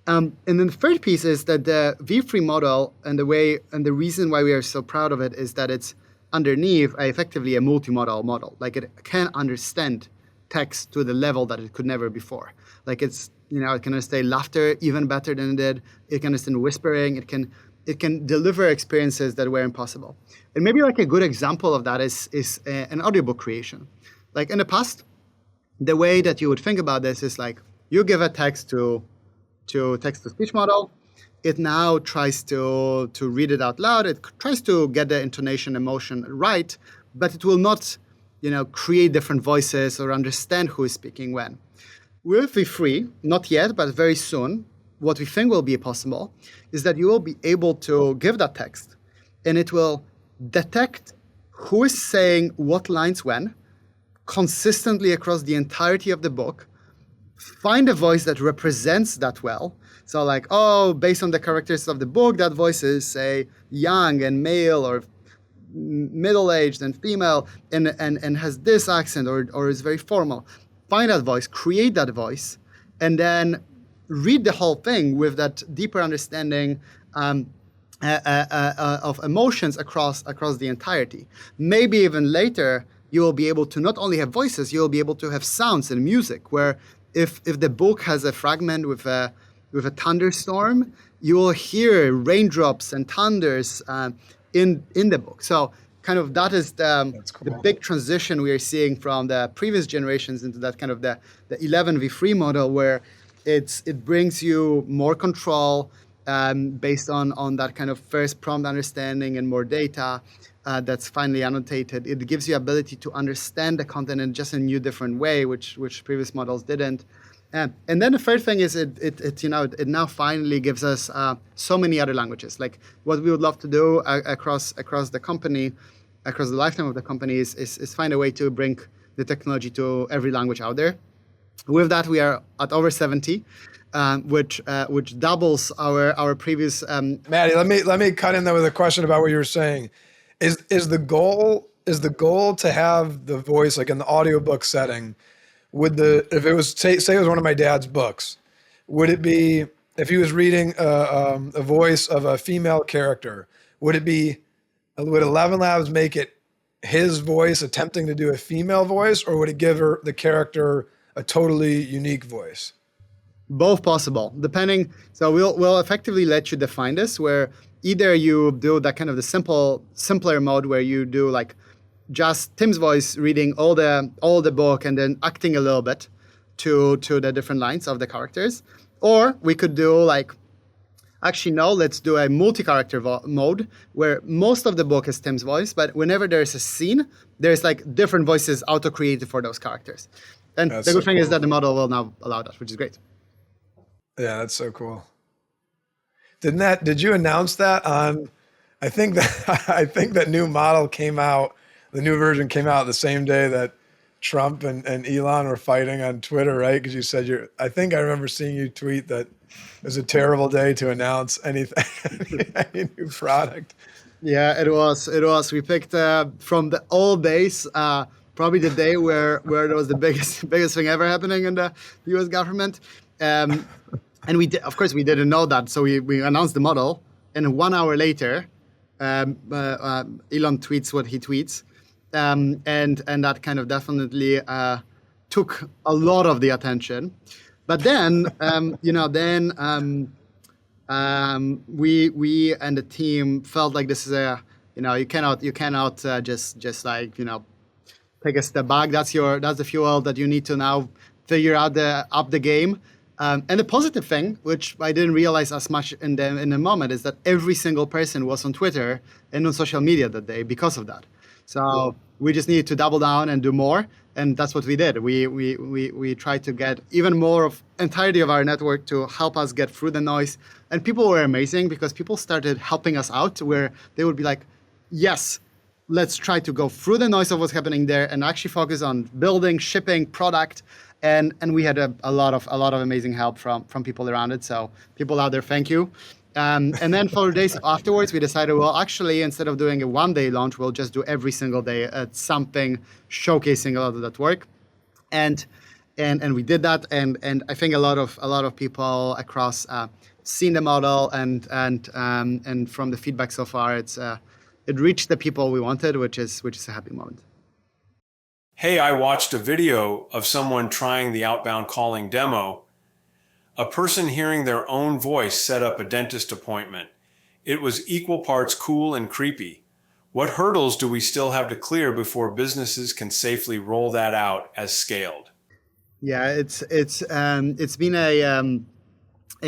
And then the third piece is that the V3 model and the reason why we are so proud of it is that it's underneath effectively a multimodal model. Like it can understand text to the level that it could never before. Like it can understand laughter even better than it did. It can understand whispering. It can deliver experiences that were impossible. And maybe like a good example of that is an audiobook creation. Like in the past, the way that you would think about this is like you give a text to text-to-speech model. It now tries to read it out loud. It tries to get the intonation, emotion right, but it will not, create different voices or understand who is speaking when. With V3, not yet, but very soon, what we think will be possible is that you will be able to give that text, and it will detect who is saying what lines when, consistently across the entirety of the book, find a voice that represents that well. So like, oh, based on the characteristics of the book, that voice is, say, young and male or middle-aged and female and has this accent or is very formal. Find that voice, create that voice, and then read the whole thing with that deeper understanding of emotions across the entirety. Maybe even later, you will be able to not only have voices, you will be able to have sounds and music, where if the book has a fragment with a thunderstorm, you will hear raindrops and thunders in the book. So kind of that is the big transition we are seeing from the previous generations into that kind of the 11 v3 model, where it brings you more control based on that kind of first prompt understanding and more data that's finally annotated. It gives you ability to understand the content in just a new, different way, which previous models didn't. And then the third thing is it now finally gives us so many other languages. Like what we would love to do across the company, across the lifetime of the company is find a way to bring the technology to every language out there. With that, we are at over 70, which doubles our previous. Maddie, let me cut in there with a question about what you were saying. Is the goal to have the voice like in the audiobook setting? If it was say it was one of my dad's books, would it be if he was reading a voice of a female character? Would ElevenLabs make it his voice attempting to do a female voice, or would it give the character a totally unique voice? Both possible, depending. So we'll effectively let you define this, where either you do that kind of the simpler mode where you do like just Tim's voice reading all the book and then acting a little bit to the different lines of the characters, or we could do like, actually no, let's do a multi-character mode where most of the book is Tim's voice, but whenever there's a scene, there's like different voices auto-created for those characters. And That's the good so thing is cool. that the model will now allow that, which is great. Yeah, that's so cool. Did you announce that on, I think that new model came out, the new version came out the same day that Trump and Elon were fighting on Twitter, right? Because you said I think I remember seeing you tweet that it was a terrible day to announce anything, any new product. Yeah, it was. It was. We picked from the old days, probably the day where there was the biggest thing ever happening in the U.S. government. And of course, we didn't know that. So we announced the model, and 1 hour later, Elon tweets what he tweets, and that kind of definitely took a lot of the attention. But then, we and the team felt like this is you cannot just like take a step back. That's the fuel that you need to now figure out up the game. And the positive thing, which I didn't realize as much in the moment, is that every single person was on Twitter and on social media that day because of that. So we just needed to double down and do more, and that's what we did. We tried to get even more of entirety of our network to help us get through the noise. And people were amazing because people started helping us out, where they would be like, "Yes, let's try to go through the noise of what's happening there and actually focus on building, shipping, product." And we had a lot of amazing help from people around it. So people out there, thank you. And then for days afterwards, we decided, well, actually, instead of doing a 1-day launch, we'll just do every single day at something showcasing a lot of that work. And we did that. And I think a lot of people across seen the model, and from the feedback so far, it reached the people we wanted, which is a happy moment. Hey, I watched a video of someone trying the outbound calling demo. A person hearing their own voice set up a dentist appointment. It was equal parts cool and creepy. What hurdles do we still have to clear before businesses can safely roll that out as scaled? Yeah, it's been a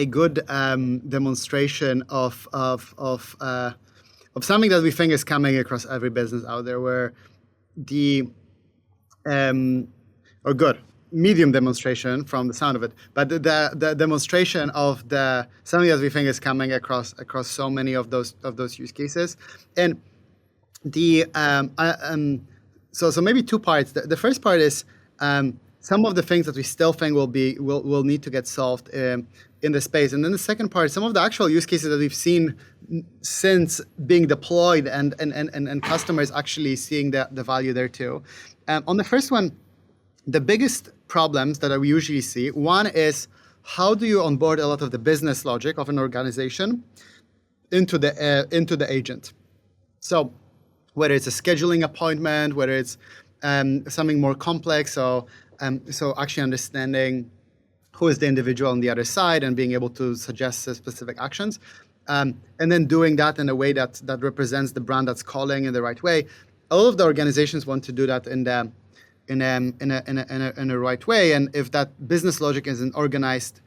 good demonstration of something that we think is coming across every business out there, where or good medium demonstration from the sound of it, but the demonstration of something that we think is coming across so many of those use cases. And so maybe two parts. The first part is some of the things that we still think will need to get solved in the space, and then the second part, some of the actual use cases that we've seen since being deployed, and customers actually seeing the value there too. On the first one, the biggest problems that we usually see, one is how do you onboard a lot of the business logic of an organization into the agent? So whether it's a scheduling appointment, whether it's something more complex, so actually understanding who is the individual on the other side and being able to suggest specific actions, and then doing that in a way that represents the brand that's calling in the right way. All of the organizations want to do that in a right way, and if that business logic isn't organized,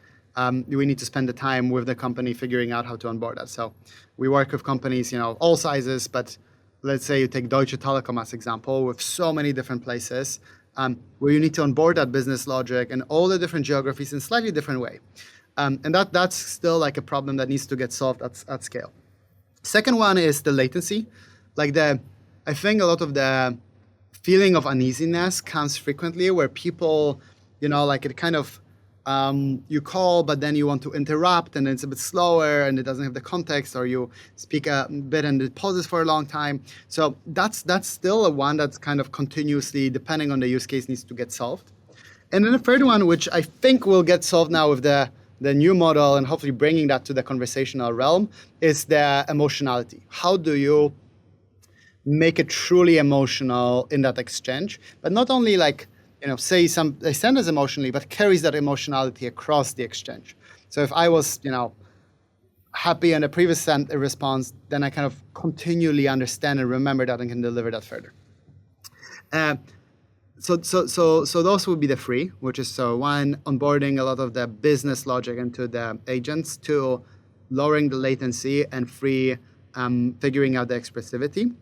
we need to spend the time with the company figuring out how to onboard that. So we work with companies, all sizes, but let's say you take Deutsche Telekom as example, with so many different places where you need to onboard that business logic and all the different geographies in a slightly different way, and that's still like a problem that needs to get solved at scale. Second one is the latency, I think a lot of the feeling of uneasiness comes frequently where people, it kind of you call, but then you want to interrupt, and it's a bit slower, and it doesn't have the context, or you speak a bit and it pauses for a long time. So that's still a one that's kind of continuously, depending on the use case, needs to get solved. And then the third one, which I think will get solved now with the new model and hopefully bringing that to the conversational realm, is the emotionality. How do you make it truly emotional in that exchange, but not only like, say they send us emotionally, but carries that emotionality across the exchange. So if I was, happy in a previous response, then I kind of continually understand and remember that and can deliver that further. So those would be the three, which is one, onboarding a lot of the business logic into the agents, two, lowering the latency, and three, figuring out the expressivity.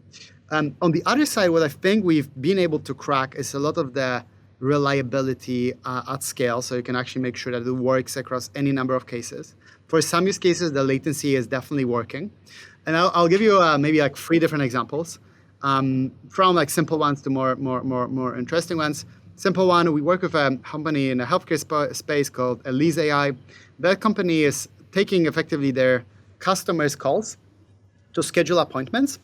On the other side, what I think we've been able to crack is a lot of the reliability at scale, so you can actually make sure that it works across any number of cases. For some use cases, the latency is definitely working. And I'll give you maybe like 3 different examples, from like simple ones to more interesting ones. Simple one, we work with a company in the healthcare space called Elise AI. That company is taking effectively their customers' calls to schedule appointments,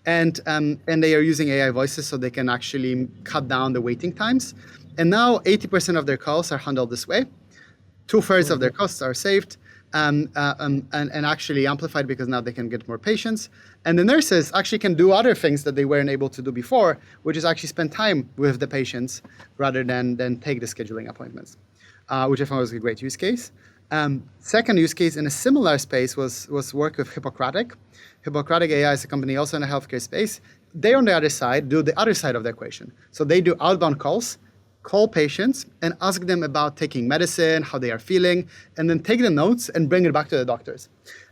and they are using AI voices so they can actually cut down the waiting times. And now 80% of their calls are handled this way. 2/3 of their costs are saved, and actually amplified because now they can get more patients. And the nurses actually can do other things that they weren't able to do before, which is actually spend time with the patients rather than take the scheduling appointments, which I found was a great use case. Second use case in a similar space was work with Hippocratic. Hippocratic AI is a company also in the healthcare space. They, on the other side, do the other side of the equation. So they do outbound calls, call patients, and ask them about taking medicine, how they are feeling, and then take the notes and bring it back to the doctors.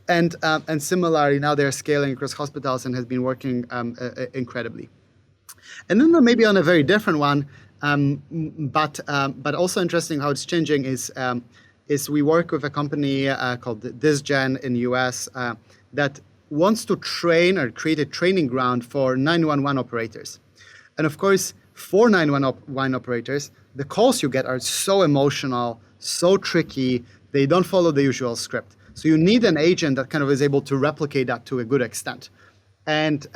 And similarly, now they're scaling across hospitals and has been working incredibly. And then maybe on a very different one, but also interesting how it's changing is we work with a company called ThisGen in the US that wants to train or create a training ground for 911 operators. And of course, for 911 operators, the calls you get are so emotional, so tricky, they don't follow the usual script. So you need an agent that kind of is able to replicate that to a good extent. And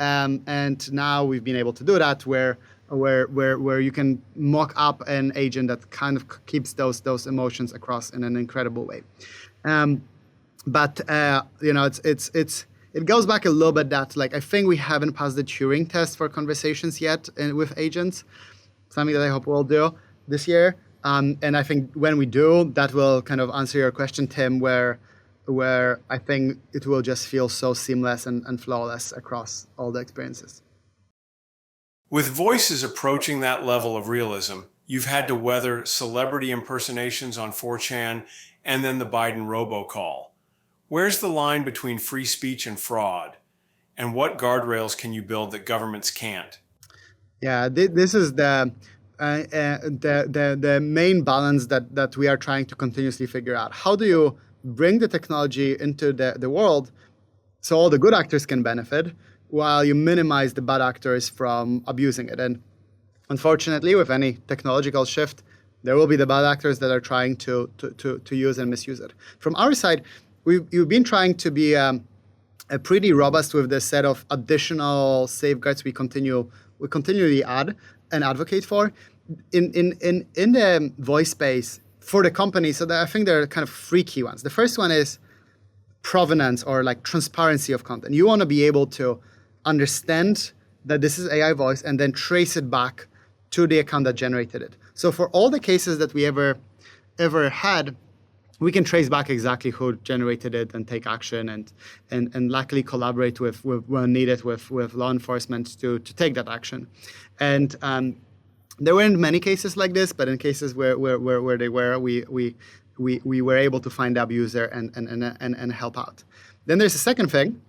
now we've been able to do that where you can mock up an agent that kind of keeps those emotions across in an incredible way. It goes back a little bit that like I think we haven't passed the Turing test for conversations yet with agents, something that I hope we'll do this year. And I think when we do, that will kind of answer your question, Tim, where I think it will just feel so seamless and flawless across all the experiences. With voices approaching that level of realism, you've had to weather celebrity impersonations on 4chan and then the Biden robocall. Where's the line between free speech and fraud? And what guardrails can you build that governments can't? Yeah, this is the main balance that we are trying to continuously figure out. How do you bring the technology into the world so all the good actors can benefit while you minimize the bad actors from abusing it? And unfortunately, with any technological shift, there will be the bad actors that are trying to use and misuse it. From our side, we've been trying to be pretty robust with the set of additional safeguards we continually add and advocate for in the voice space for the company. So I think there are kind of 3 key ones. The first one is provenance or like transparency of content. You want to be able to understand that this is AI voice and then trace it back to the account that generated it. So for all the cases that we ever had, we can trace back exactly who generated it and take action and luckily collaborate with when needed with law enforcement to take that action. And there weren't many cases like this, but in cases where they were, we were able to find the abuser and help out. Then there's a second thing,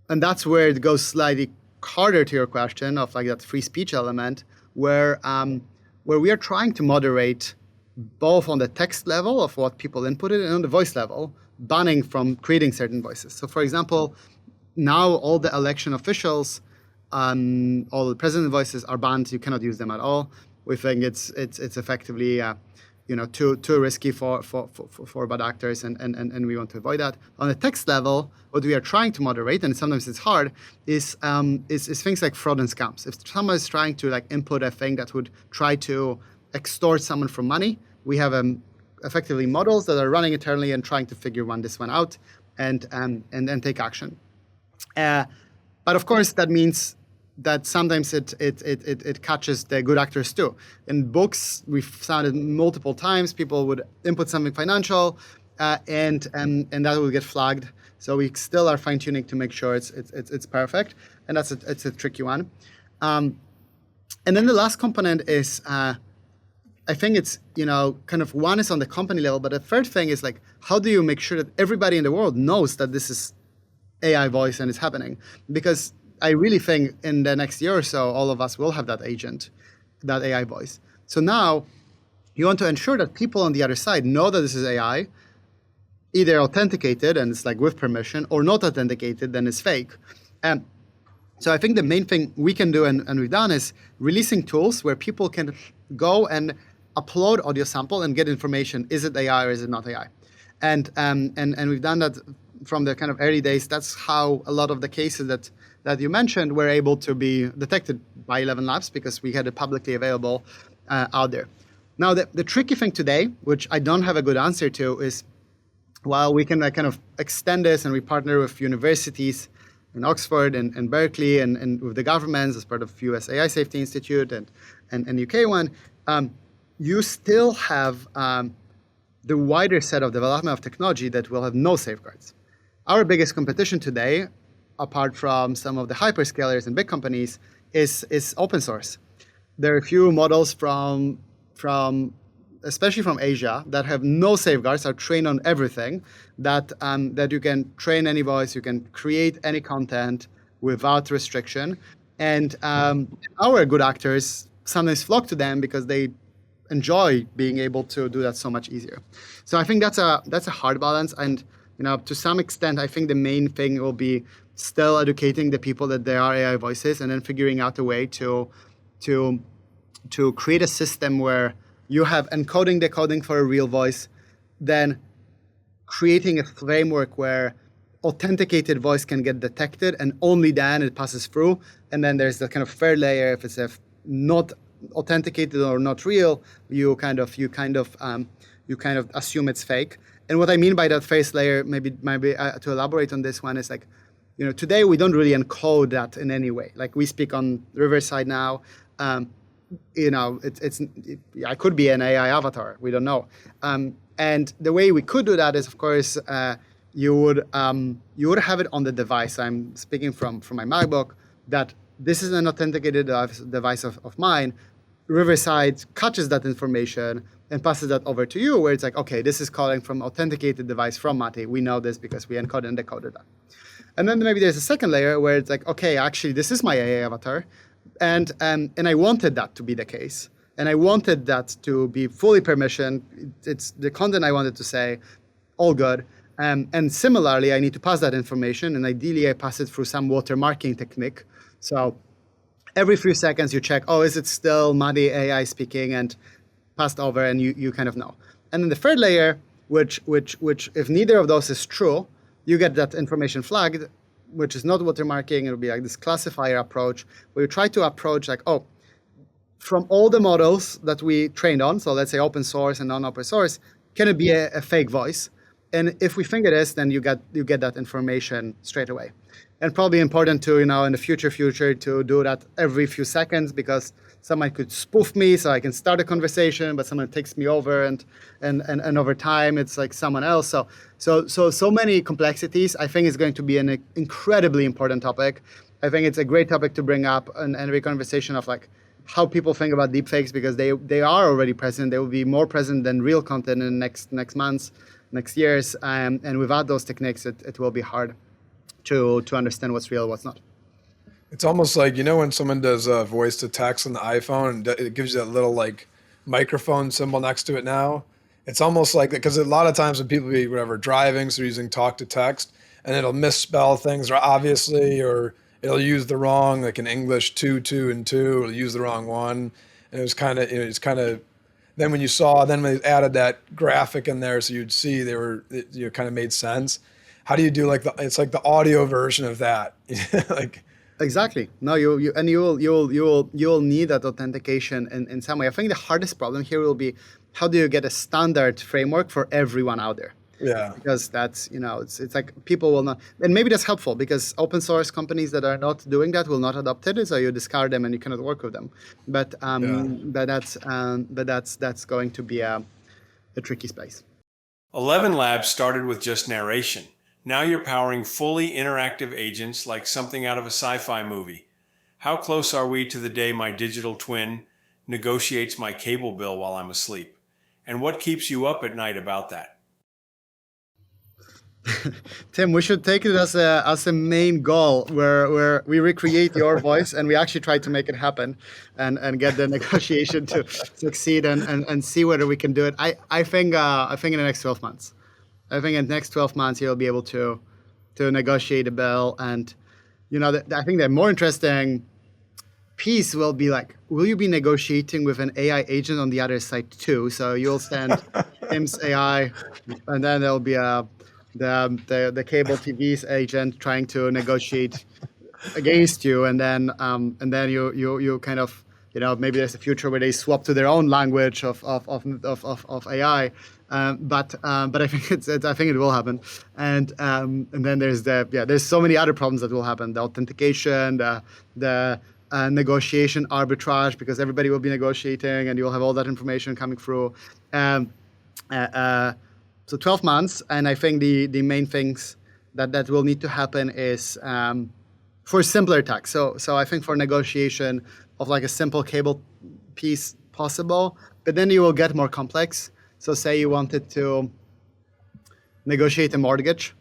and that's where it goes slightly harder to your question of like that free speech element, where we are trying to moderate both on the text level of what people inputted and on the voice level, banning from creating certain voices. So for example, now all the election officials, all the president voices are banned. You cannot use them at all. We think it's effectively too risky for bad actors, and we want to avoid that. On the text level, what we are trying to moderate, and sometimes it's hard, is things like fraud and scams. If someone is trying to like input a thing that would try to extort someone from money, we have effectively models that are running internally and trying to figure this one out and then take action. But of course, that means that sometimes it catches the good actors too. In books, we've found it multiple times. People would input something financial, and that will get flagged. So we still are fine tuning to make sure it's perfect, and it's a tricky one. And then the last component is, I think it's kind of one is on the company level, but the third thing is like, how do you make sure that everybody in the world knows that this is AI voice and it's happening? Because I really think in the next year or so, all of us will have that agent, that AI voice. So now you want to ensure that people on the other side know that this is AI, either authenticated and it's like with permission, or not authenticated, then it's fake. So I think the main thing we can do and we've done is releasing tools where people can go and upload audio sample and get information. Is it AI or is it not AI? And we've done that from the kind of early days. That's how a lot of the cases that you mentioned were able to be detected by ElevenLabs, because we had it publicly available out there. Now, the tricky thing today, which I don't have a good answer to, is while we can kind of extend this and we partner with universities in Oxford and Berkeley and with the governments as part of US AI Safety Institute and UK one, you still have the wider set of development of technology that will have no safeguards. Our biggest competition today, apart from some of the hyperscalers and big companies, is open source. There are a few models from especially from Asia that have no safeguards, are trained on everything, that you can train any voice, you can create any content without restriction. And our good actors sometimes flock to them because they enjoy being able to do that so much easier. So I think that's a hard balance. And to some extent, I think the main thing will be still educating the people that there are AI voices, and then figuring out a way to create a system where you have encoding, decoding for a real voice, then creating a framework where authenticated voice can get detected, and only then it passes through. And then there's the kind of third layer. If it's not authenticated or not real, you kind of assume it's fake. And what I mean by that first layer, maybe to elaborate on this one, is like, today we don't really encode that in any way. Like we speak on Riverside now. I could be an AI avatar. We don't know. And the way we could do that is, of course, you would have it on the device. I'm speaking from my MacBook, that this is an authenticated device of mine. Riverside catches that information and passes that over to you, where it's like, okay, this is calling from authenticated device from Mati. We know this because we encoded and decoded that. And then maybe there's a second layer where it's like, okay, actually, this is my AI avatar, and I wanted that to be the case, and I wanted that to be fully permissioned. It's the content I wanted to say, all good. And similarly, I need to pass that information, and ideally, I pass it through some watermarking technique. So every few seconds, you check, oh, is it still Madi AI speaking, and passed over, and you kind of know. And then the third layer, which if neither of those is true, you get that information flagged, which is not watermarking. It'll be like this classifier approach, where you try to approach like, oh, from all the models that we trained on, so let's say open source and non-open source, can it be a fake voice? And if we think it is, then you get that information straight away. And probably important to, in the future to do that every few seconds, because someone could spoof me, so I can start a conversation, but someone takes me over, and over time it's like someone else. So many complexities. I think it's going to be an incredibly important topic. I think it's a great topic to bring up in every conversation of like how people think about deepfakes, because they are already present. They will be more present than real content in the next months, next years, and without those techniques, it will be hard to understand what's real, what's not. It's almost like, when someone does voice to text on the iPhone, and it gives you that little like microphone symbol next to it now. It's almost like, because a lot of times when people be driving, so they're using talk to text, and it'll misspell things, or obviously, or it'll use the wrong, like in English, 2, 2, and 2, it'll use the wrong one. And it was kind of, then when they added that graphic in there, so you'd see it kind of made sense. How do you do it's like the audio version of that? Like, Exactly. No, you'll need that authentication in some way. I think the hardest problem here will be how do you get a standard framework for everyone out there? yeah, Because that's, it's like people will not, and maybe that's helpful because open source companies that are not doing that will not adopt it, so you discard them and you cannot work with them. But yeah. that's going to be a tricky space. ElevenLabs started with just narration. Now you're powering fully interactive agents like something out of a sci-fi movie. How close are we to the day my digital twin negotiates my cable bill while I'm asleep? And what keeps you up at night about that? Tim, we should take it as a main goal where we recreate your voice and we actually try to make it happen and get the negotiation to succeed and see whether we can do it. I think in the next 12 months. I think in the next 12 months you'll be able to negotiate a bill, and I think the more interesting piece will be like, will you be negotiating with an AI agent on the other side too? So you'll send Tim's AI, and then there'll be the cable TV's agent trying to negotiate against you, and then you kind of, maybe there's a future where they swap to their own language of AI. But I think I think it will happen, and then there's so many other problems that will happen: the authentication, the negotiation arbitrage, because everybody will be negotiating, and you'll have all that information coming through. So 12 months, and I think the main things that will need to happen is for simpler attacks. So I think for negotiation of like a simple cable piece possible, but then you will get more complex. So say you wanted to negotiate a mortgage.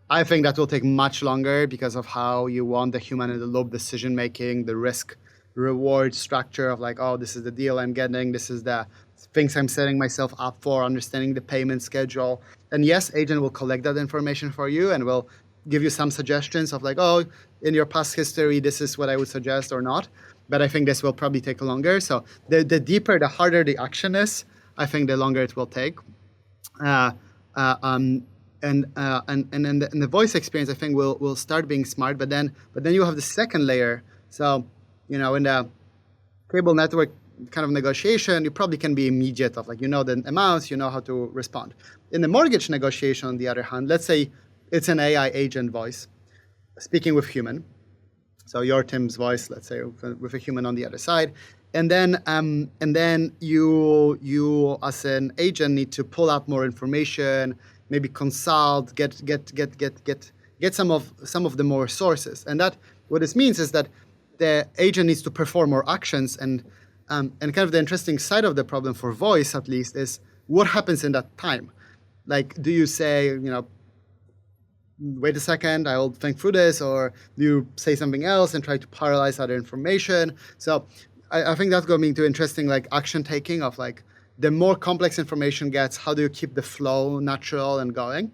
I think that will take much longer because of how you want the human in the loop decision making, the risk reward structure of like, oh, this is the deal I'm getting, this is the things I'm setting myself up for, understanding the payment schedule. And yes, agent will collect that information for you and will give you some suggestions of like, oh, in your past history, this is what I would suggest or not. But I think this will probably take longer. So the deeper, the harder the action is, I think the longer it will take. And in the voice experience, I think will start being smart. But then you have the second layer. So in the cable network kind of negotiation, you probably can be immediate of like, the amounts, how to respond. In the mortgage negotiation, on the other hand, let's say it's an AI agent voice speaking with human. So your Tim's voice, let's say, with a human on the other side. And then you as an agent need to pull out more information, maybe consult, get some of the more sources. And that what this means is that the agent needs to perform more actions, and kind of the interesting side of the problem for voice, at least, is what happens in that time. Like, do you say, wait a second, I will think through this, or do you say something else and try to parallelize other information? So I think that's going to be interesting, like action taking of like the more complex information gets, how do you keep the flow natural and going?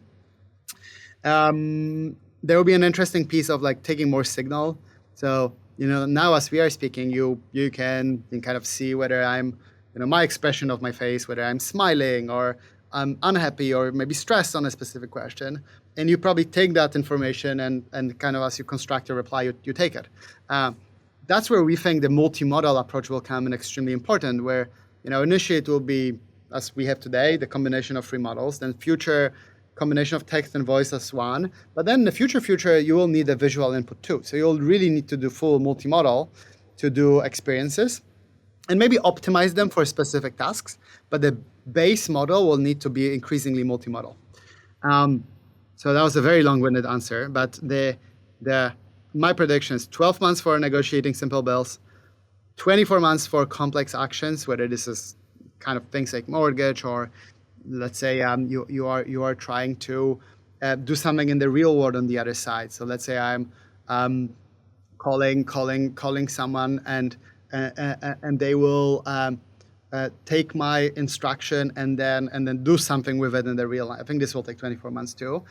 There will be an interesting piece of like taking more signal. So now as we are speaking, you can kind of see whether I'm, my expression of my face, whether I'm smiling or I'm unhappy or maybe stressed on a specific question. And you probably take that information and kind of as you construct a reply, you take it. That's where we think the multimodal approach will come in extremely important, where, initially it will be, as we have today, the combination of three models, then future combination of text and voice as one. But then in the future, you will need a visual input too. So you'll really need to do full multimodal to do experiences and maybe optimize them for specific tasks. But the base model will need to be increasingly multimodal. So that was a very long-winded answer, but my prediction is 12 months for negotiating simple bills, 24 months for complex actions, whether this is kind of things like mortgage, or let's say you are trying to do something in the real world on the other side. So let's say I'm calling someone and they will take my instruction and then do something with it in the real life. I think this will take 24 months too.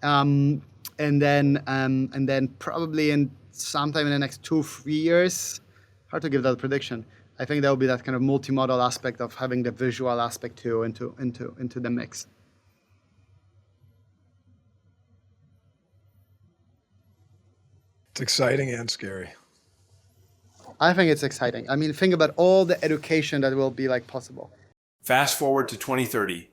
And then probably in sometime in the next 2-3 years, hard to give that prediction. I think there will be that kind of multimodal aspect of having the visual aspect too into the mix. It's exciting and scary. I think it's exciting. I mean, think about all the education that will be like possible. Fast forward to 2030.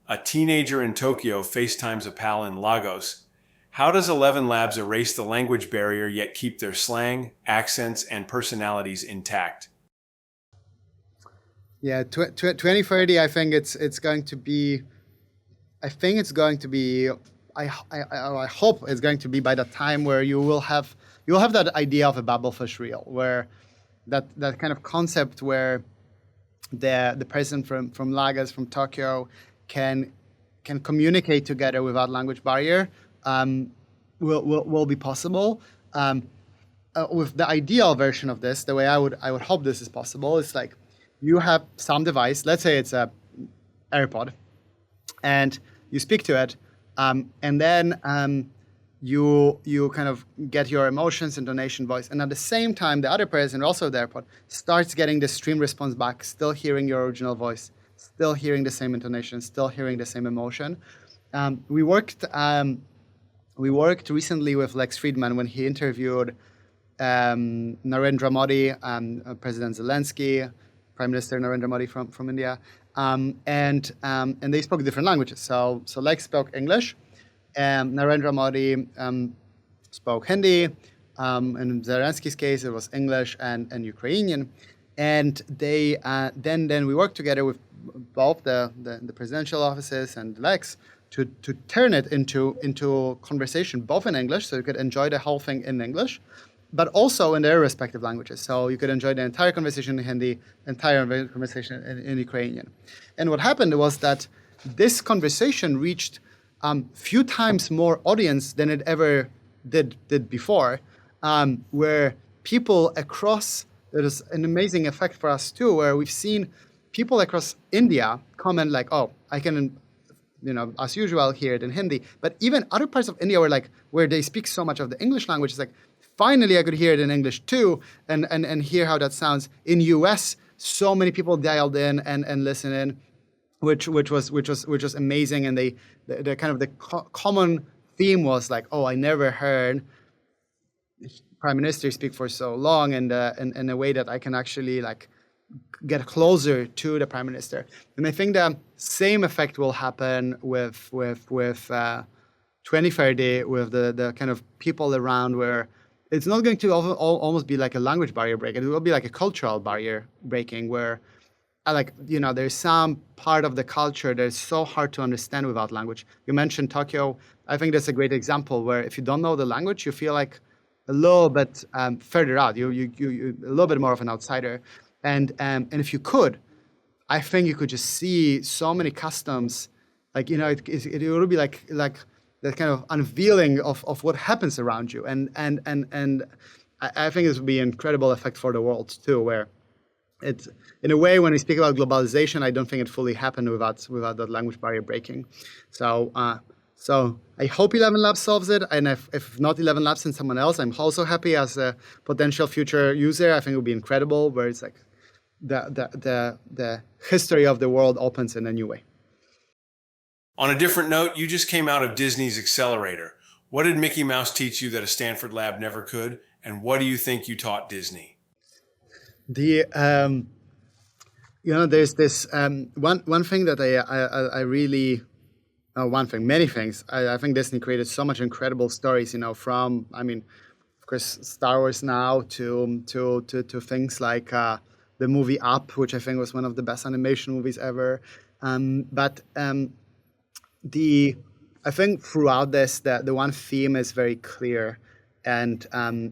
A teenager in Tokyo FaceTimes a pal in Lagos. How does ElevenLabs erase the language barrier yet keep their slang, accents, and personalities intact? Yeah, 2030. I think it's going to be. I think it's going to be. I hope it's going to be by the time where you'll have that idea of a Babelfish reel, where that kind of concept where the person from Lagos, from Tokyo, can communicate together without language barrier, will be possible. With the ideal version of this, the way I would hope this is possible, is like you have some device, let's say it's a AirPod, and you speak to it, and then you kind of get your emotions, intonation, voice, and at the same time, the other person, also the AirPod, starts getting the stream response back, still hearing your original voice, still hearing the same intonation, still hearing the same emotion. We worked recently with Lex Friedman when he interviewed Narendra Modi, President Zelensky, Prime Minister Narendra Modi from India, and they spoke different languages. So Lex spoke English, Narendra Modi spoke Hindi. In Zelensky's case, it was English and Ukrainian. And they then we worked together with both the presidential offices and Lex to turn it into conversation both in English, so you could enjoy the whole thing in English, but also in their respective languages. So you could enjoy the entire conversation in Hindi, entire conversation in Ukrainian. And what happened was that this conversation reached few times more audience than it ever did before, where people across, it was an amazing effect for us too, where we've seen people across India comment like, oh, I can, as usual, hear it in Hindi. But even other parts of India where they speak so much of the English language, it's like, finally I could hear it in English too, and hear how that sounds. In US, so many people dialed in and listened in, which was amazing. And the kind of the common theme was like, oh, I never heard Prime Minister speak for so long, and in a way that I can actually like get closer to the Prime Minister. And I think the same effect will happen with 2030, with the kind of people around, where it's not going to almost be like a language barrier break. It will be like a cultural barrier breaking, where there's some part of the culture that's so hard to understand without language. You mentioned Tokyo. I think that's a great example where if you don't know the language, you feel like a little bit further out. You a little bit more of an outsider. And if you could, I think you could just see so many customs, it would be like that kind of unveiling of what happens around you. And I think this would be an incredible effect for the world too, where it's, in a way, when we speak about globalization, I don't think it fully happened without that language barrier breaking. So I hope ElevenLabs solves it, and if not ElevenLabs and someone else, I'm also happy as a potential future user. I think it would be incredible, where it's like the history of the world opens in a new way. On a different note, you just came out of Disney's Accelerator. What did Mickey Mouse teach you that a Stanford lab never could, and what do you think you taught Disney? There's this one thing that I really, one thing, many things. I think Disney created so much incredible stories. From, of course, Star Wars now to things like the movie Up, which I think was one of the best animation movies ever. I think throughout this, the one theme is very clear, and I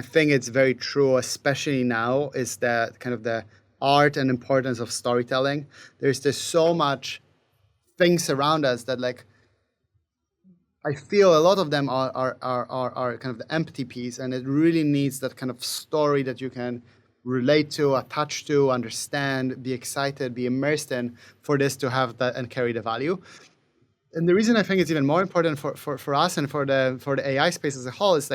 think it's very true, especially now, is the kind of the art and importance of storytelling. There's so much things around us that I feel a lot of them are kind of the empty piece, and it really needs that kind of story that you can relate to, attach to, understand, be excited, be immersed in, for this to have that and carry the value. And the reason I think it's even more important for us and for the AI space as a whole is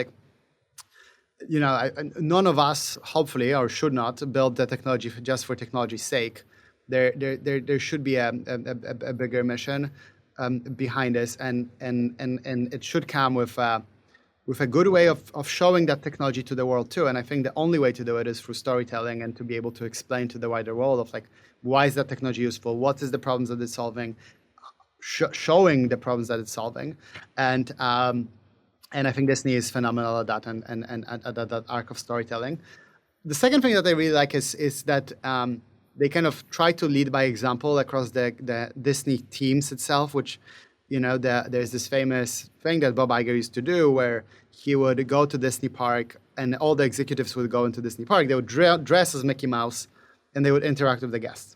none of us, hopefully, or should not build the technology just for technology's sake. There should be a bigger mission behind this, and it should come with a good way of showing that technology to the world too. And I think the only way to do it is through storytelling and to be able to explain to the wider world of like, why is that technology useful? What is the problems that it's solving? Showing the problems that it's solving. And I think Disney is phenomenal at that and at that arc of storytelling. The second thing that I really like is that they kind of try to lead by example across the Disney teams itself, which, there's this famous thing that Bob Iger used to do where he would go to Disney Park and all the executives would go into Disney Park. They would dress as Mickey Mouse and they would interact with the guests.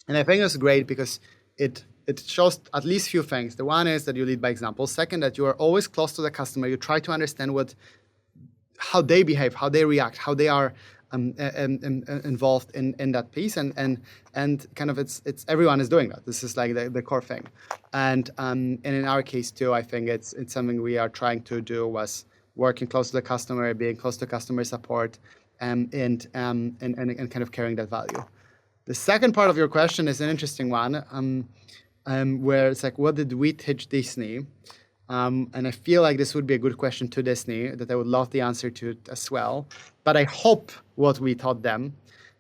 And I think it's great because it shows at least few things. The one is that you lead by example. Second, that you are always close to the customer. You try to understand how they behave, how they react, how they are involved in that piece, and kind of it's everyone is doing that. This is like the core thing, and in our case too, I think it's something we are trying to do was working close to the customer, being close to customer support, and kind of carrying that value. The second part of your question is an interesting one, where it's like, what did we teach Disney? And I feel like this would be a good question to Disney that I would love the answer to as well. But I hope what we taught them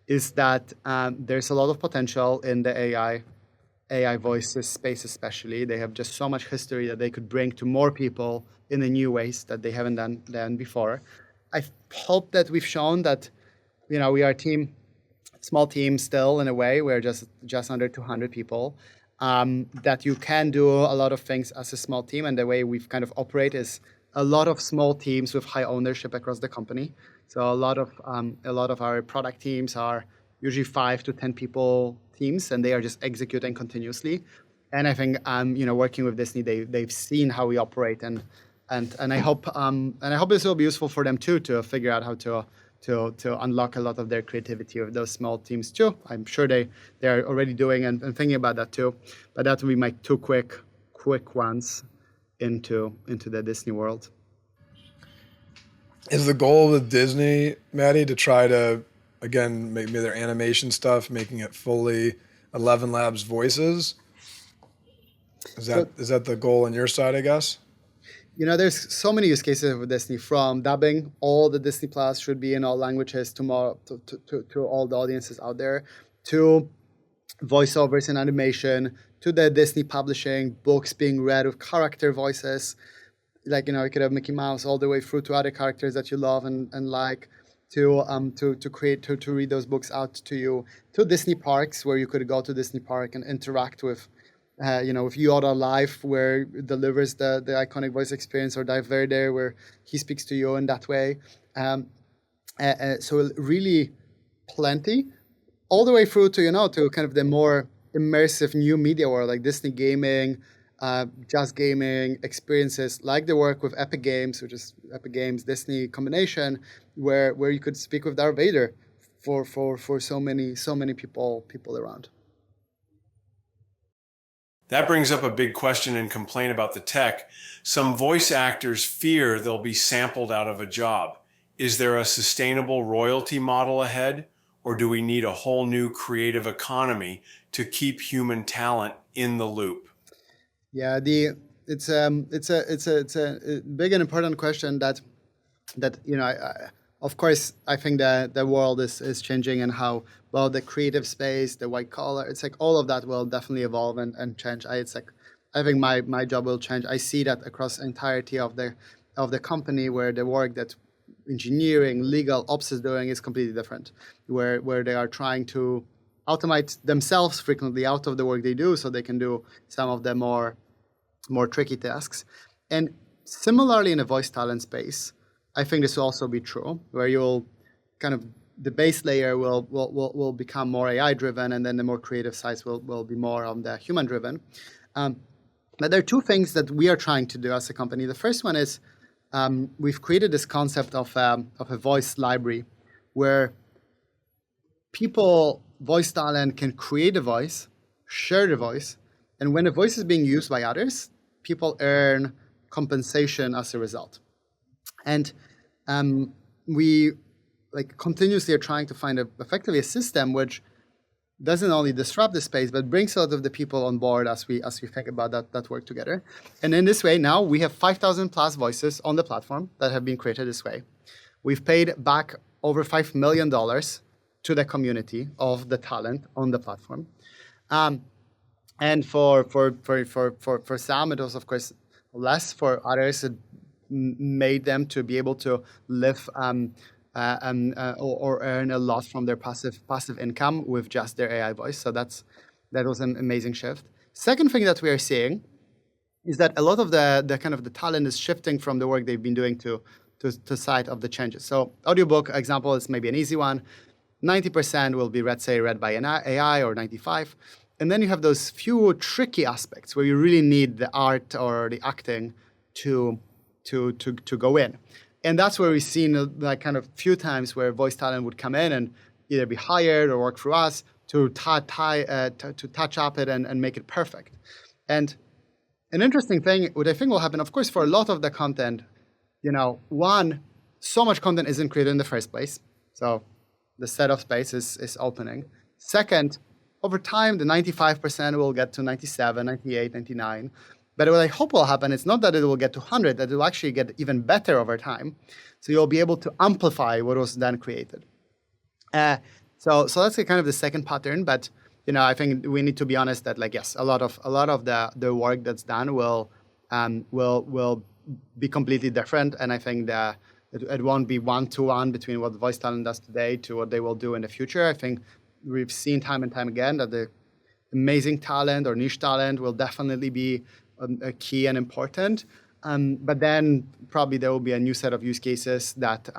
is that there's a lot of potential in the AI voices space especially. They have just so much history that they could bring to more people in the new ways that they haven't done before. I hope that we've shown that, we are a small team still in a way. We're just under 200 people. That you can do a lot of things as a small team, and the way we've kind of operate is a lot of small teams with high ownership across the company. So a lot of our product teams are usually 5 to 10 people teams, and they are just executing continuously. And I think working with Disney, they've seen how we operate, and I hope this will be useful for them too, to figure out how to unlock a lot of their creativity with those small teams too. I'm sure they are already doing and thinking about that too. But that would be my two quick ones into the Disney world. Is the goal with Disney, Maddie, to try to, again, maybe their animation stuff, making it fully ElevenLabs voices? Is that the goal on your side, I guess? There's so many use cases with Disney, from dubbing. All the Disney Plus should be in all languages to all the audiences out there, to voiceovers and animation, to the Disney publishing, books being read with character voices. Like, you could have Mickey Mouse all the way through to other characters that you love and like, to read those books out to you, to Disney parks, where you could go to Disney Park and interact with with Yoda live, where it delivers the iconic voice experience, or Darth Vader, where he speaks to you in that way. So really plenty, all the way through to to kind of the more immersive new media world, like Disney gaming, just gaming experiences, like the work with Epic Games, which is Epic Games Disney combination, where you could speak with Darth Vader for so many people around. That brings up a big question and complaint about the tech. Some voice actors fear they'll be sampled out of a job. Is there a sustainable royalty model ahead, or do we need a whole new creative economy to keep human talent in the loop? Yeah, it's a big and important question that of course, I think that the world is changing, and how well the creative space, the white collar, it's like all of that will definitely evolve and change. I think my job will change. I see that across the entirety of the company, where the work that engineering, legal, ops is doing is completely different, where they are trying to automate themselves frequently out of the work they do, so they can do some of the more tricky tasks. And similarly in the voice talent space, I think this will also be true, where you'll kind of, the base layer will become more AI driven, and then the more creative sides will be more on the human driven. But there are two things that we are trying to do as a company. The first one is we've created this concept of a voice library, where voice talent can create a voice, share the voice, and when the voice is being used by others, people earn compensation as a result. And we like continuously are trying to find effectively a system which doesn't only disrupt the space, but brings a lot of the people on board as we think about that work together. And in this way, now we have 5,000 plus voices on the platform that have been created this way. We've paid back over $5 million to the community of the talent on the platform. And for some, it was of course less. For others, it made them to be able to live or earn a lot from their passive income with just their AI voice. So that was an amazing shift. Second thing that we are seeing is that a lot of the kind of the talent is shifting from the work they've been doing to side of the changes. So audiobook example is maybe an easy one. 90% will be read by an AI, or 95. And then you have those few tricky aspects where you really need the art or the acting to go in. And that's where we've seen like kind of few times where voice talent would come in and either be hired or work through us to touch up it and make it perfect. And an interesting thing, what I think will happen, of course, for a lot of the content, one, so much content isn't created in the first place. So the set of space is opening. Second, over time, the 95% will get to 97, 98, 99. But what I hope will happen is not that it will get to 100, that it will actually get even better over time. So you'll be able to amplify what was then created. So that's kind of the second pattern. But I think we need to be honest that yes, a lot of the work that's done will be completely different. And I think that it won't be one-to-one between what voice talent does today to what they will do in the future. I think we've seen time and time again that the amazing talent or niche talent will definitely be a key and important. But then probably there will be a new set of use cases that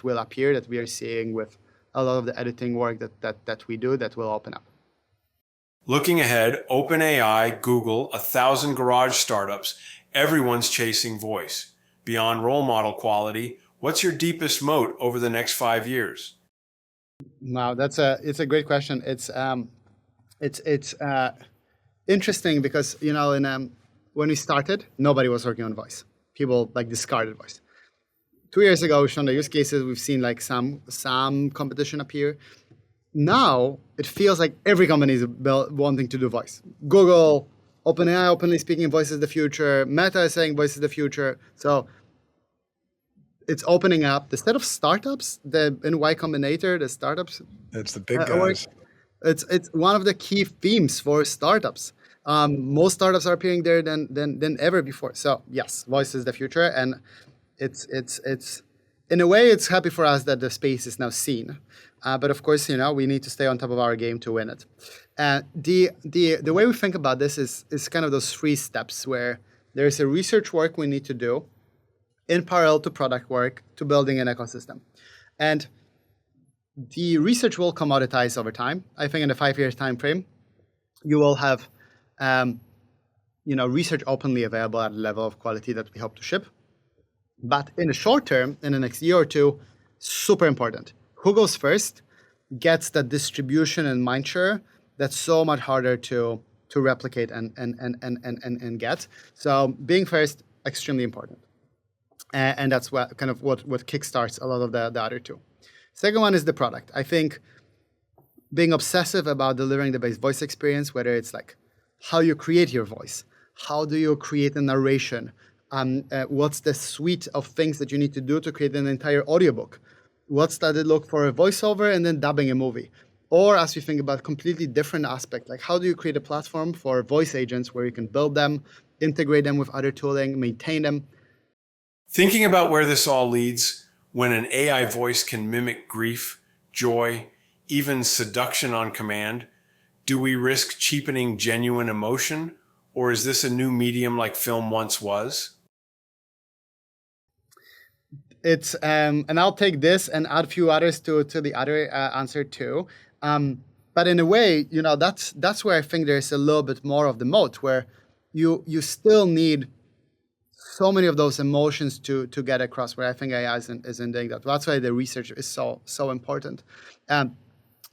will appear, that we are seeing with a lot of the editing work that we do, that will open up. Looking ahead, OpenAI, Google, 1,000 garage startups, everyone's chasing voice. Beyond role model quality, what's your deepest moat over the next 5 years? Wow, it's a great question. It's interesting because when we started, nobody was working on voice. People discarded voice. 2 years ago, we've shown the use cases. We've seen some competition appear. Now it feels like every company is wanting to do voice. Google, OpenAI, openly speaking, voice is the future. Meta is saying voice is the future. So it's opening up the set of startups, the Y Combinator, the startups. It's the big guys. It's one of the key themes for startups. Most startups are appearing there than ever before. So yes, voice is the future, and it's in a way it's happy for us that the space is now seen. But of course, we need to stay on top of our game to win it. The way we think about this is kind of those 3 steps where there is a research work we need to do in parallel to product work, to building an ecosystem. And the research will commoditize over time. I think in a 5-year time frame, you will have research openly available at a level of quality that we hope to ship. But in the short term, in the next year or two, super important. Who goes first gets that distribution and mindshare that's so much harder to replicate and get. So being first, extremely important. And that's what kickstarts a lot of the other 2. Second one is the product. I think being obsessive about delivering the base voice experience, whether it's how you create your voice, how do you create a narration, what's the suite of things that you need to do to create an entire audiobook, what's that look for a voiceover and then dubbing a movie. Or as we think about completely different aspect, how do you create a platform for voice agents where you can build them, integrate them with other tooling, maintain them. Thinking about where this all leads, when an AI voice can mimic grief, joy, even seduction on command, do we risk cheapening genuine emotion, or is this a new medium like film once was? It's and I'll take this and add a few others to the other answer too. But in a way, that's where I think there's a little bit more of the moat, where you still need so many of those emotions to get across, where I think AI isn't doing that. That's why the research is so important.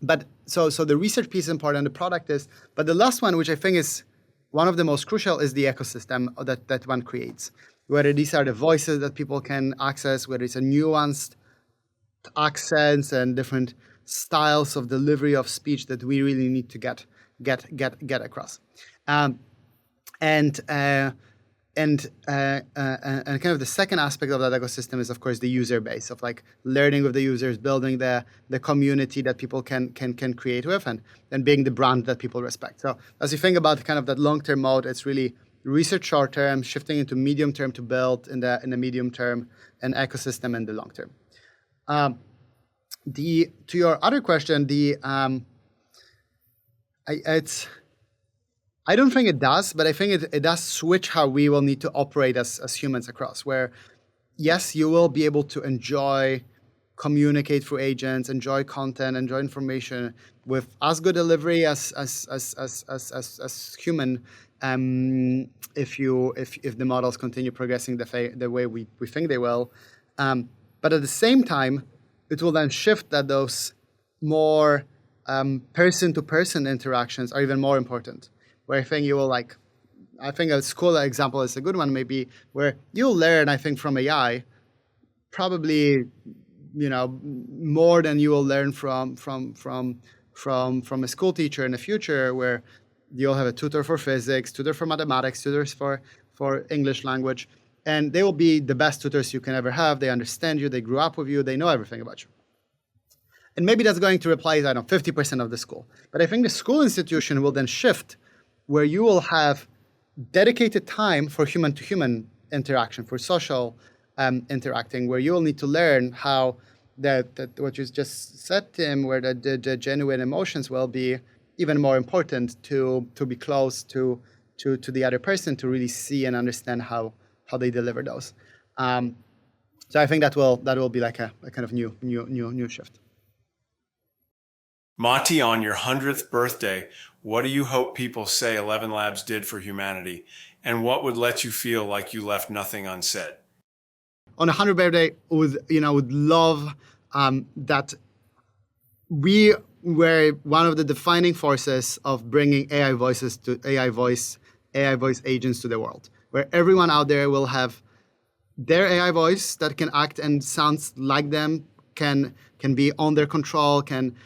But so the research piece is important, the product is. But the last one, which I think is one of the most crucial, is the ecosystem that one creates. whether these are the voices that people can access, whether it's a nuanced accents and different styles of delivery of speech that we really need to get across. Um, and kind of the second aspect of that ecosystem is, of course, the user base of like learning with the users, building the community that people can create with, and being the brand that people respect. So as you think about kind of that long-term mode, it's really research short-term, shifting into medium-term to build in the medium-term, and ecosystem in the long-term. To your other question, I don't think it does, but I think it does switch how we will need to operate as humans across, where yes, you will be able to enjoy, communicate through agents, enjoy content, enjoy information with as good delivery as human, if the models continue progressing the way we think they will. But at the same time, it will then shift that those more person-to-person interactions are even more important. Where I think you will I think a school example is a good one, maybe, where you'll learn, I think, from AI, probably, more than you will learn from a school teacher in the future, where you'll have a tutor for physics, tutor for mathematics, tutors for English language, and they will be the best tutors you can ever have. They understand you, they grew up with you, they know everything about you. And maybe that's going to replace, 50% of the school. But I think the school institution will then shift, where you will have dedicated time for human-to-human interaction, for social interacting, where you will need to learn how that what you just said, Tim, where the genuine emotions will be even more important to be close to the other person, to really see and understand how they deliver those. So I think that will be like a kind of new shift. Mati, on your 100th birthday, what do you hope people say ElevenLabs did for humanity? And what would let you feel like you left nothing unsaid? On a 100th birthday, would love that we were one of the defining forces of bringing AI voice agents to the world, where everyone out there will have their AI voice that can act and sounds like them, can be on their control, can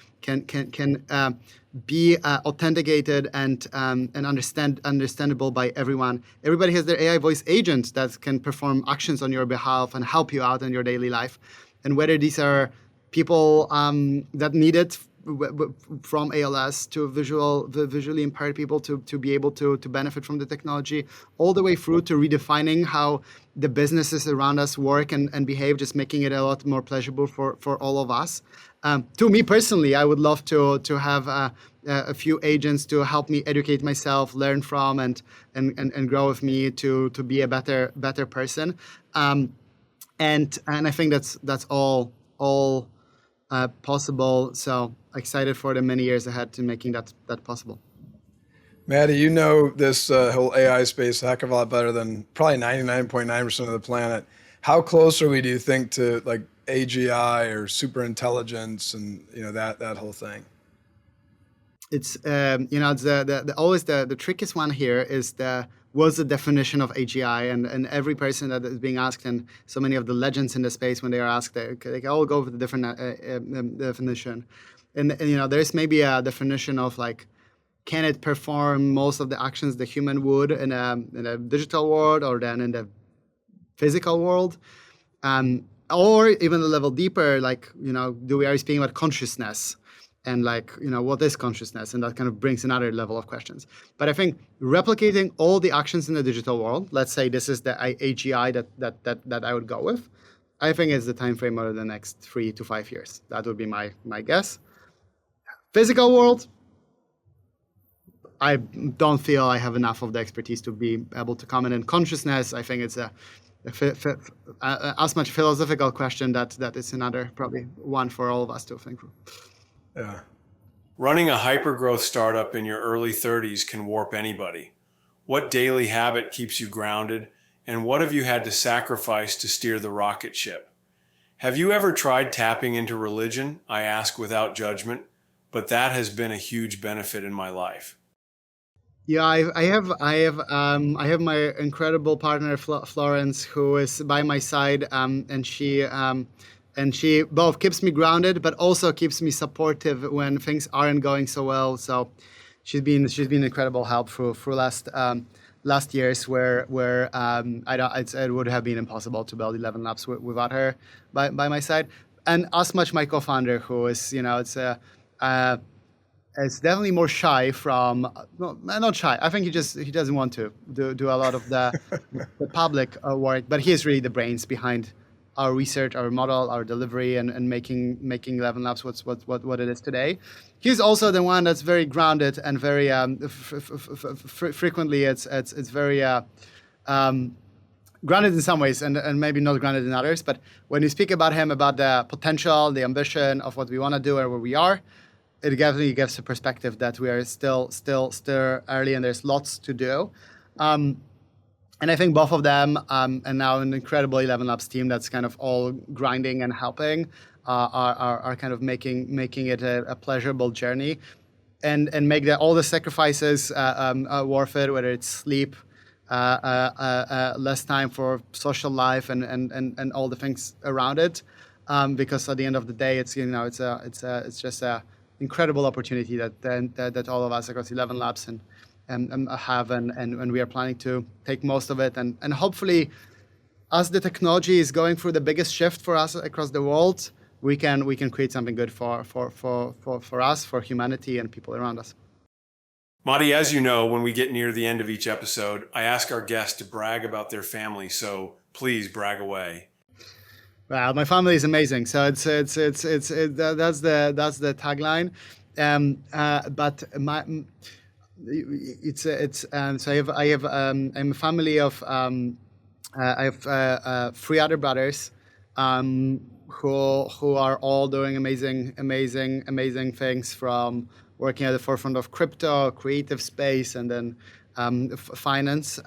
be authenticated and understandable by everyone. Everybody has their AI voice agent that can perform actions on your behalf and help you out in your daily life. And whether these are people that need it, from ALS to visually impaired people to be able to benefit from the technology, all the way through to redefining how the businesses around us work and behave, just making it a lot more pleasurable for all of us. To me personally, I would love to have a few agents to help me educate myself, learn from, and grow with me to be a better person. And I think that's all possible. So excited for the many years ahead to making that possible. Maddie, you know this whole AI space a heck of a lot better than probably 99.9% of the planet. How close are we, do you think, to like AGI or super intelligence and that whole thing? It's it's always the trickiest one here is what's the definition of AGI, and every person that is being asked, and so many of the legends in the space, when they are asked, they all go with a different definition. And there's maybe a definition of like, can it perform most of the actions the human would in a digital world, or then in the physical world, or even a level deeper, like are we speaking about consciousness? And what is consciousness? And that kind of brings another level of questions. But I think replicating all the actions in the digital world, let's say this is the AGI that I would go with, I think is the time frame over the next 3 to 5 years. That would be my guess. Physical world, I don't feel I have enough of the expertise to be able to comment. In consciousness, I think it's as much philosophical question that is another probably one for all of us to think through. Yeah. Running a hypergrowth startup in your early 30s can warp anybody. What daily habit keeps you grounded, and what have you had to sacrifice to steer the rocket ship? Have you ever tried tapping into religion? I ask without judgment, but that has been a huge benefit in my life. Yeah, I have my incredible partner Florence, who is by my side, and she both keeps me grounded, but also keeps me supportive when things aren't going so well. So she's been incredible help through last years where I don't it would have been impossible to build 11 Labs without her by my side, and as much my co-founder, who is, it's a. It's definitely more shy from, no, not shy. I think he doesn't want to do a lot of the public work, but he is really the brains behind our research, our model, our delivery, and making ElevenLabs what it is today. He's also the one that's very grounded and very frequently it's very grounded in some ways and maybe not grounded in others. But when you speak about him, about the potential, the ambition of what we want to do and where we are, it definitely gives a perspective that we are still early and there's lots to do. And I think both of them, and now an incredible ElevenLabs team that's kind of all grinding and helping, are kind of making it a pleasurable journey, and make all the sacrifices worth it. Whether it's sleep, less time for social life, and all the things around it, because at the end of the day, it's just a incredible opportunity that all of us across ElevenLabs and have, and we are planning to take most of it, and hopefully, as the technology is going through the biggest shift for us across the world, we can create something good for us, for humanity, and people around us. Mati, as you know, when we get near the end of each episode, I ask our guests to brag about their family. So please brag away. Well, my family is amazing. So that's the tagline. But so I'm a family of I have three other brothers, who are all doing amazing things, from working at the forefront of crypto, creative space, and then finance.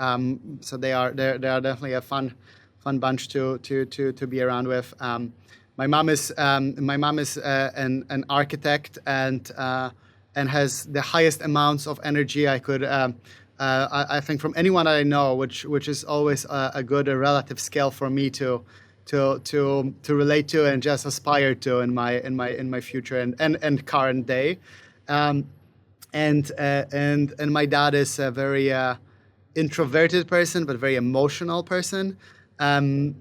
So they're definitely a fun bunch to be around with. My mom is an architect and has the highest amounts of energy I could. I think from anyone I know, which is always a good relative scale for me to relate to and just aspire to in my future and current day. And my dad is a very introverted person, but very emotional person.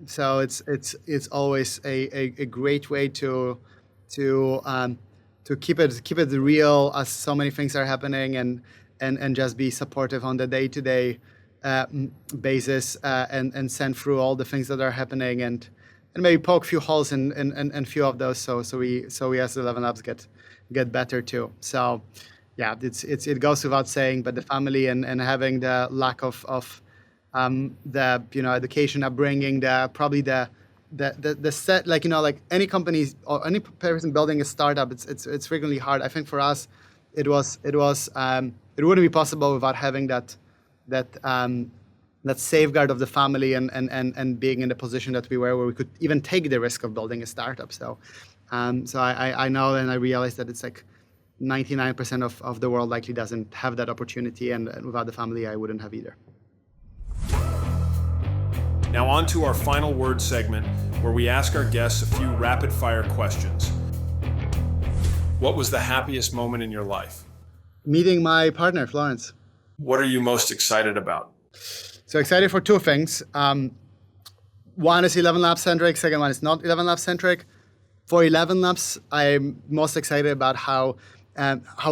So it's always a great way to keep it real, as so many things are happening, and just be supportive on the day-to-day basis, and send through all the things that are happening, and maybe poke a few holes in few of those, so we as ElevenLabs get better too. So yeah, it goes without saying, but the family and having the lack of the education upbringing, the set, like any company or any person building a startup, it's frequently hard. I think for us, it wouldn't be possible without having that safeguard of the family and being in the position that we were, where we could even take the risk of building a startup. So I know, and I realize that it's like 99% of the world likely doesn't have that opportunity, and without the family, I wouldn't have either. Now on to our final word segment, where we ask our guests a few rapid-fire questions. What was the happiest moment in your life? Meeting my partner, Florence. What are you most excited about? So excited for two things. One is ElevenLabs centric. Second one is not ElevenLabs centric. For ElevenLabs, I'm most excited about how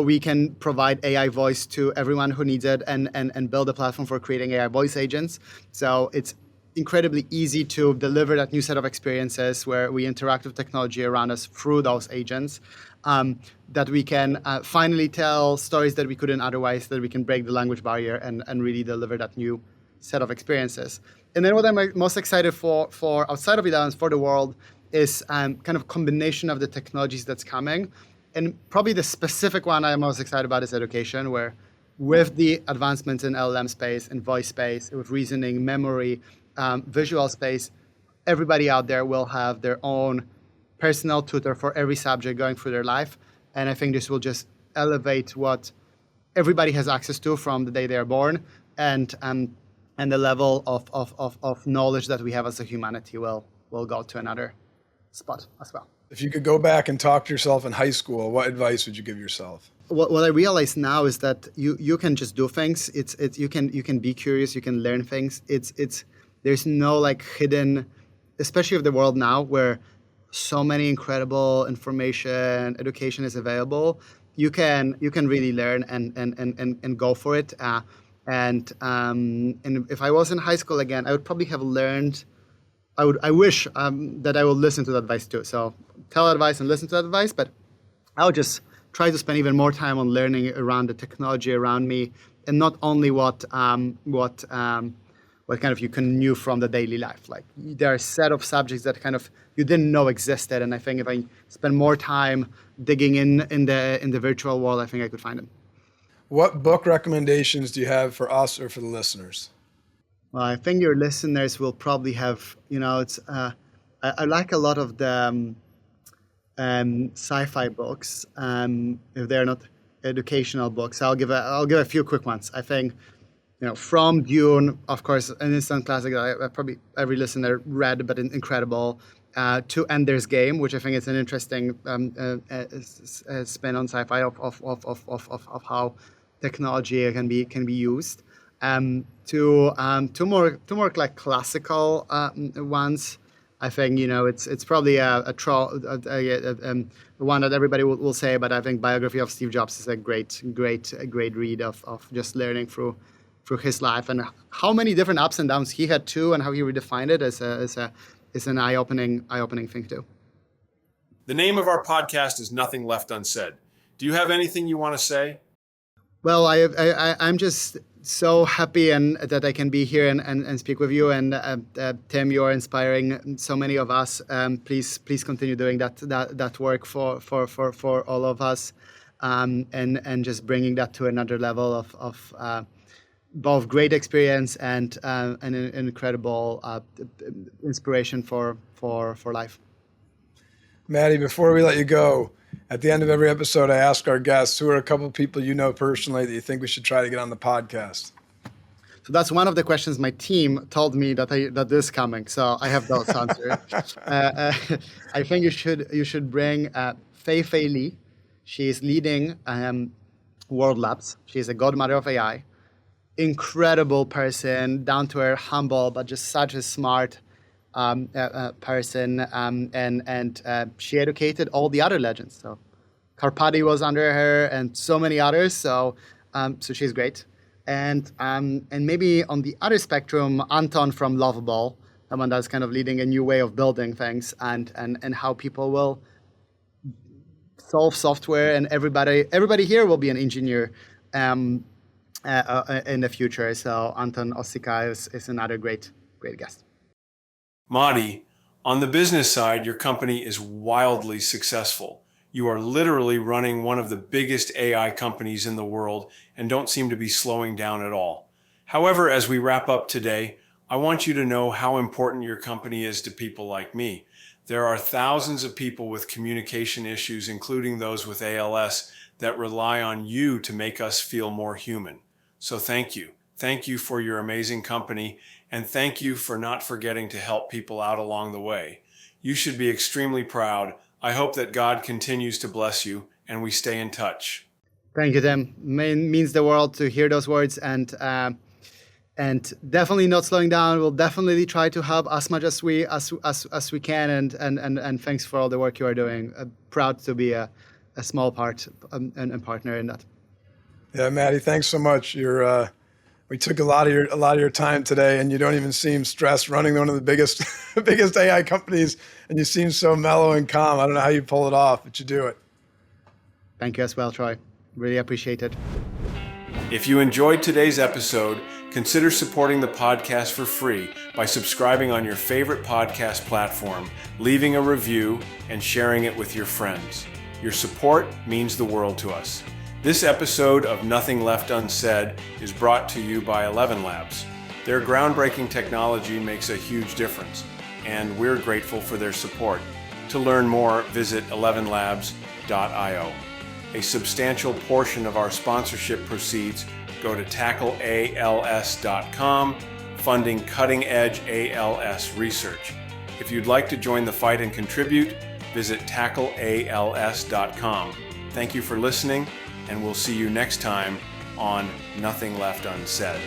we can provide AI voice to everyone who needs it, and build a platform for creating AI voice agents. So it's incredibly easy to deliver that new set of experiences where we interact with technology around us through those agents, that we can finally tell stories that we couldn't otherwise, that we can break the language barrier and really deliver that new set of experiences. And then what I'm most excited for outside of ElevenLabs, for the world, is kind of combination of the technologies that's coming. And probably the specific one I'm most excited about is education, where with the advancements in LLM space, in voice space, with reasoning, memory, visual space, everybody out there will have their own personal tutor for every subject going through their life. And I think this will just elevate what everybody has access to from the day they are born, and the level of knowledge that we have as a humanity will go to another spot as well. If you could go back and talk to yourself in high school, what advice would you give yourself? What I realize now is that you can just do things. You can be curious. You can learn things. There's no like hidden, especially of the world now where so many incredible information, education is available. You can really learn and go for it. And if I was in high school again, I would probably have learned. I wish that I would listen to that advice too. So tell advice and listen to that advice, but I would just try to spend even more time on learning around the technology around me, and not only what kind of you can knew from the daily life. Like there are a set of subjects that kind of you didn't know existed, and I think if I spend more time digging in the virtual world, I think I could find them. What book recommendations do you have for us or for the listeners? Well, I think your listeners will probably have, it's I like a lot of the sci-fi books. If they're not educational books, I'll give a few quick ones. I think, from Dune, of course, an instant classic that I probably every listener read, but incredible. To Ender's Game, which I think is an interesting spin on sci-fi of how technology can be used. Two more like classical ones. I think it's probably a one that everybody will say, but I think Biography of Steve Jobs is a great read of just learning through his life and how many different ups and downs he had too, and how he redefined it is an eye-opening thing too. The name of our podcast is Nothing Left Unsaid. Do you have anything you want to say? Well, I'm just so happy and that I can be here and speak with you. And Tim, you're inspiring so many of us. Please continue doing that work for all of us, and just bringing that to another level of both great experience and an incredible inspiration for life. Maddie, before we let you go, at the end of every episode, I ask our guests, who are a couple of people you know personally that you think we should try to get on the podcast? So that's one of the questions my team told me that this is coming. So I have those answers. I think you should bring Fei Li. She is leading ElevenLabs. She's a godmother of AI. Incredible person, down to earth, humble, but just such a smart person. And she educated all the other legends. So Karpati was under her, and so many others. So she's great. And maybe on the other spectrum, Anton from Lovable, someone that's kind of leading a new way of building things and how people will solve software, and everybody here will be an engineer in the future. So Anton Osika is another great guest. Madi, on the business side, your company is wildly successful. You are literally running one of the biggest AI companies in the world and don't seem to be slowing down at all. However, as we wrap up today, I want you to know how important your company is to people like me. There are thousands of people with communication issues, including those with ALS, that rely on you to make us feel more human. So thank you. Thank you for your amazing company, and thank you for not forgetting to help people out along the way. You should be extremely proud. I hope that God continues to bless you, and we stay in touch. Thank you, Tim. Means the world to hear those words, and definitely not slowing down. We'll definitely try to help as much as we can, and thanks for all the work you are doing. Proud to be a small part and partner in that. Yeah, Maddie, thanks so much. We took a lot of your time today, and you don't even seem stressed running one of the biggest biggest AI companies, and you seem so mellow and calm. I don't know how you pull it off, but you do it. Thank you as well, Troy. Really appreciate it. If you enjoyed today's episode, consider supporting the podcast for free by subscribing on your favorite podcast platform, leaving a review, and sharing it with your friends. Your support means the world to us. This episode of Nothing Left Unsaid is brought to you by ElevenLabs. Their groundbreaking technology makes a huge difference, and we're grateful for their support. To learn more, visit ElevenLabs.io. A substantial portion of our sponsorship proceeds go to tackleals.com, funding cutting-edge ALS research. If you'd like to join the fight and contribute, visit tackleals.com. Thank you for listening, and we'll see you next time on Nothing Left Unsaid.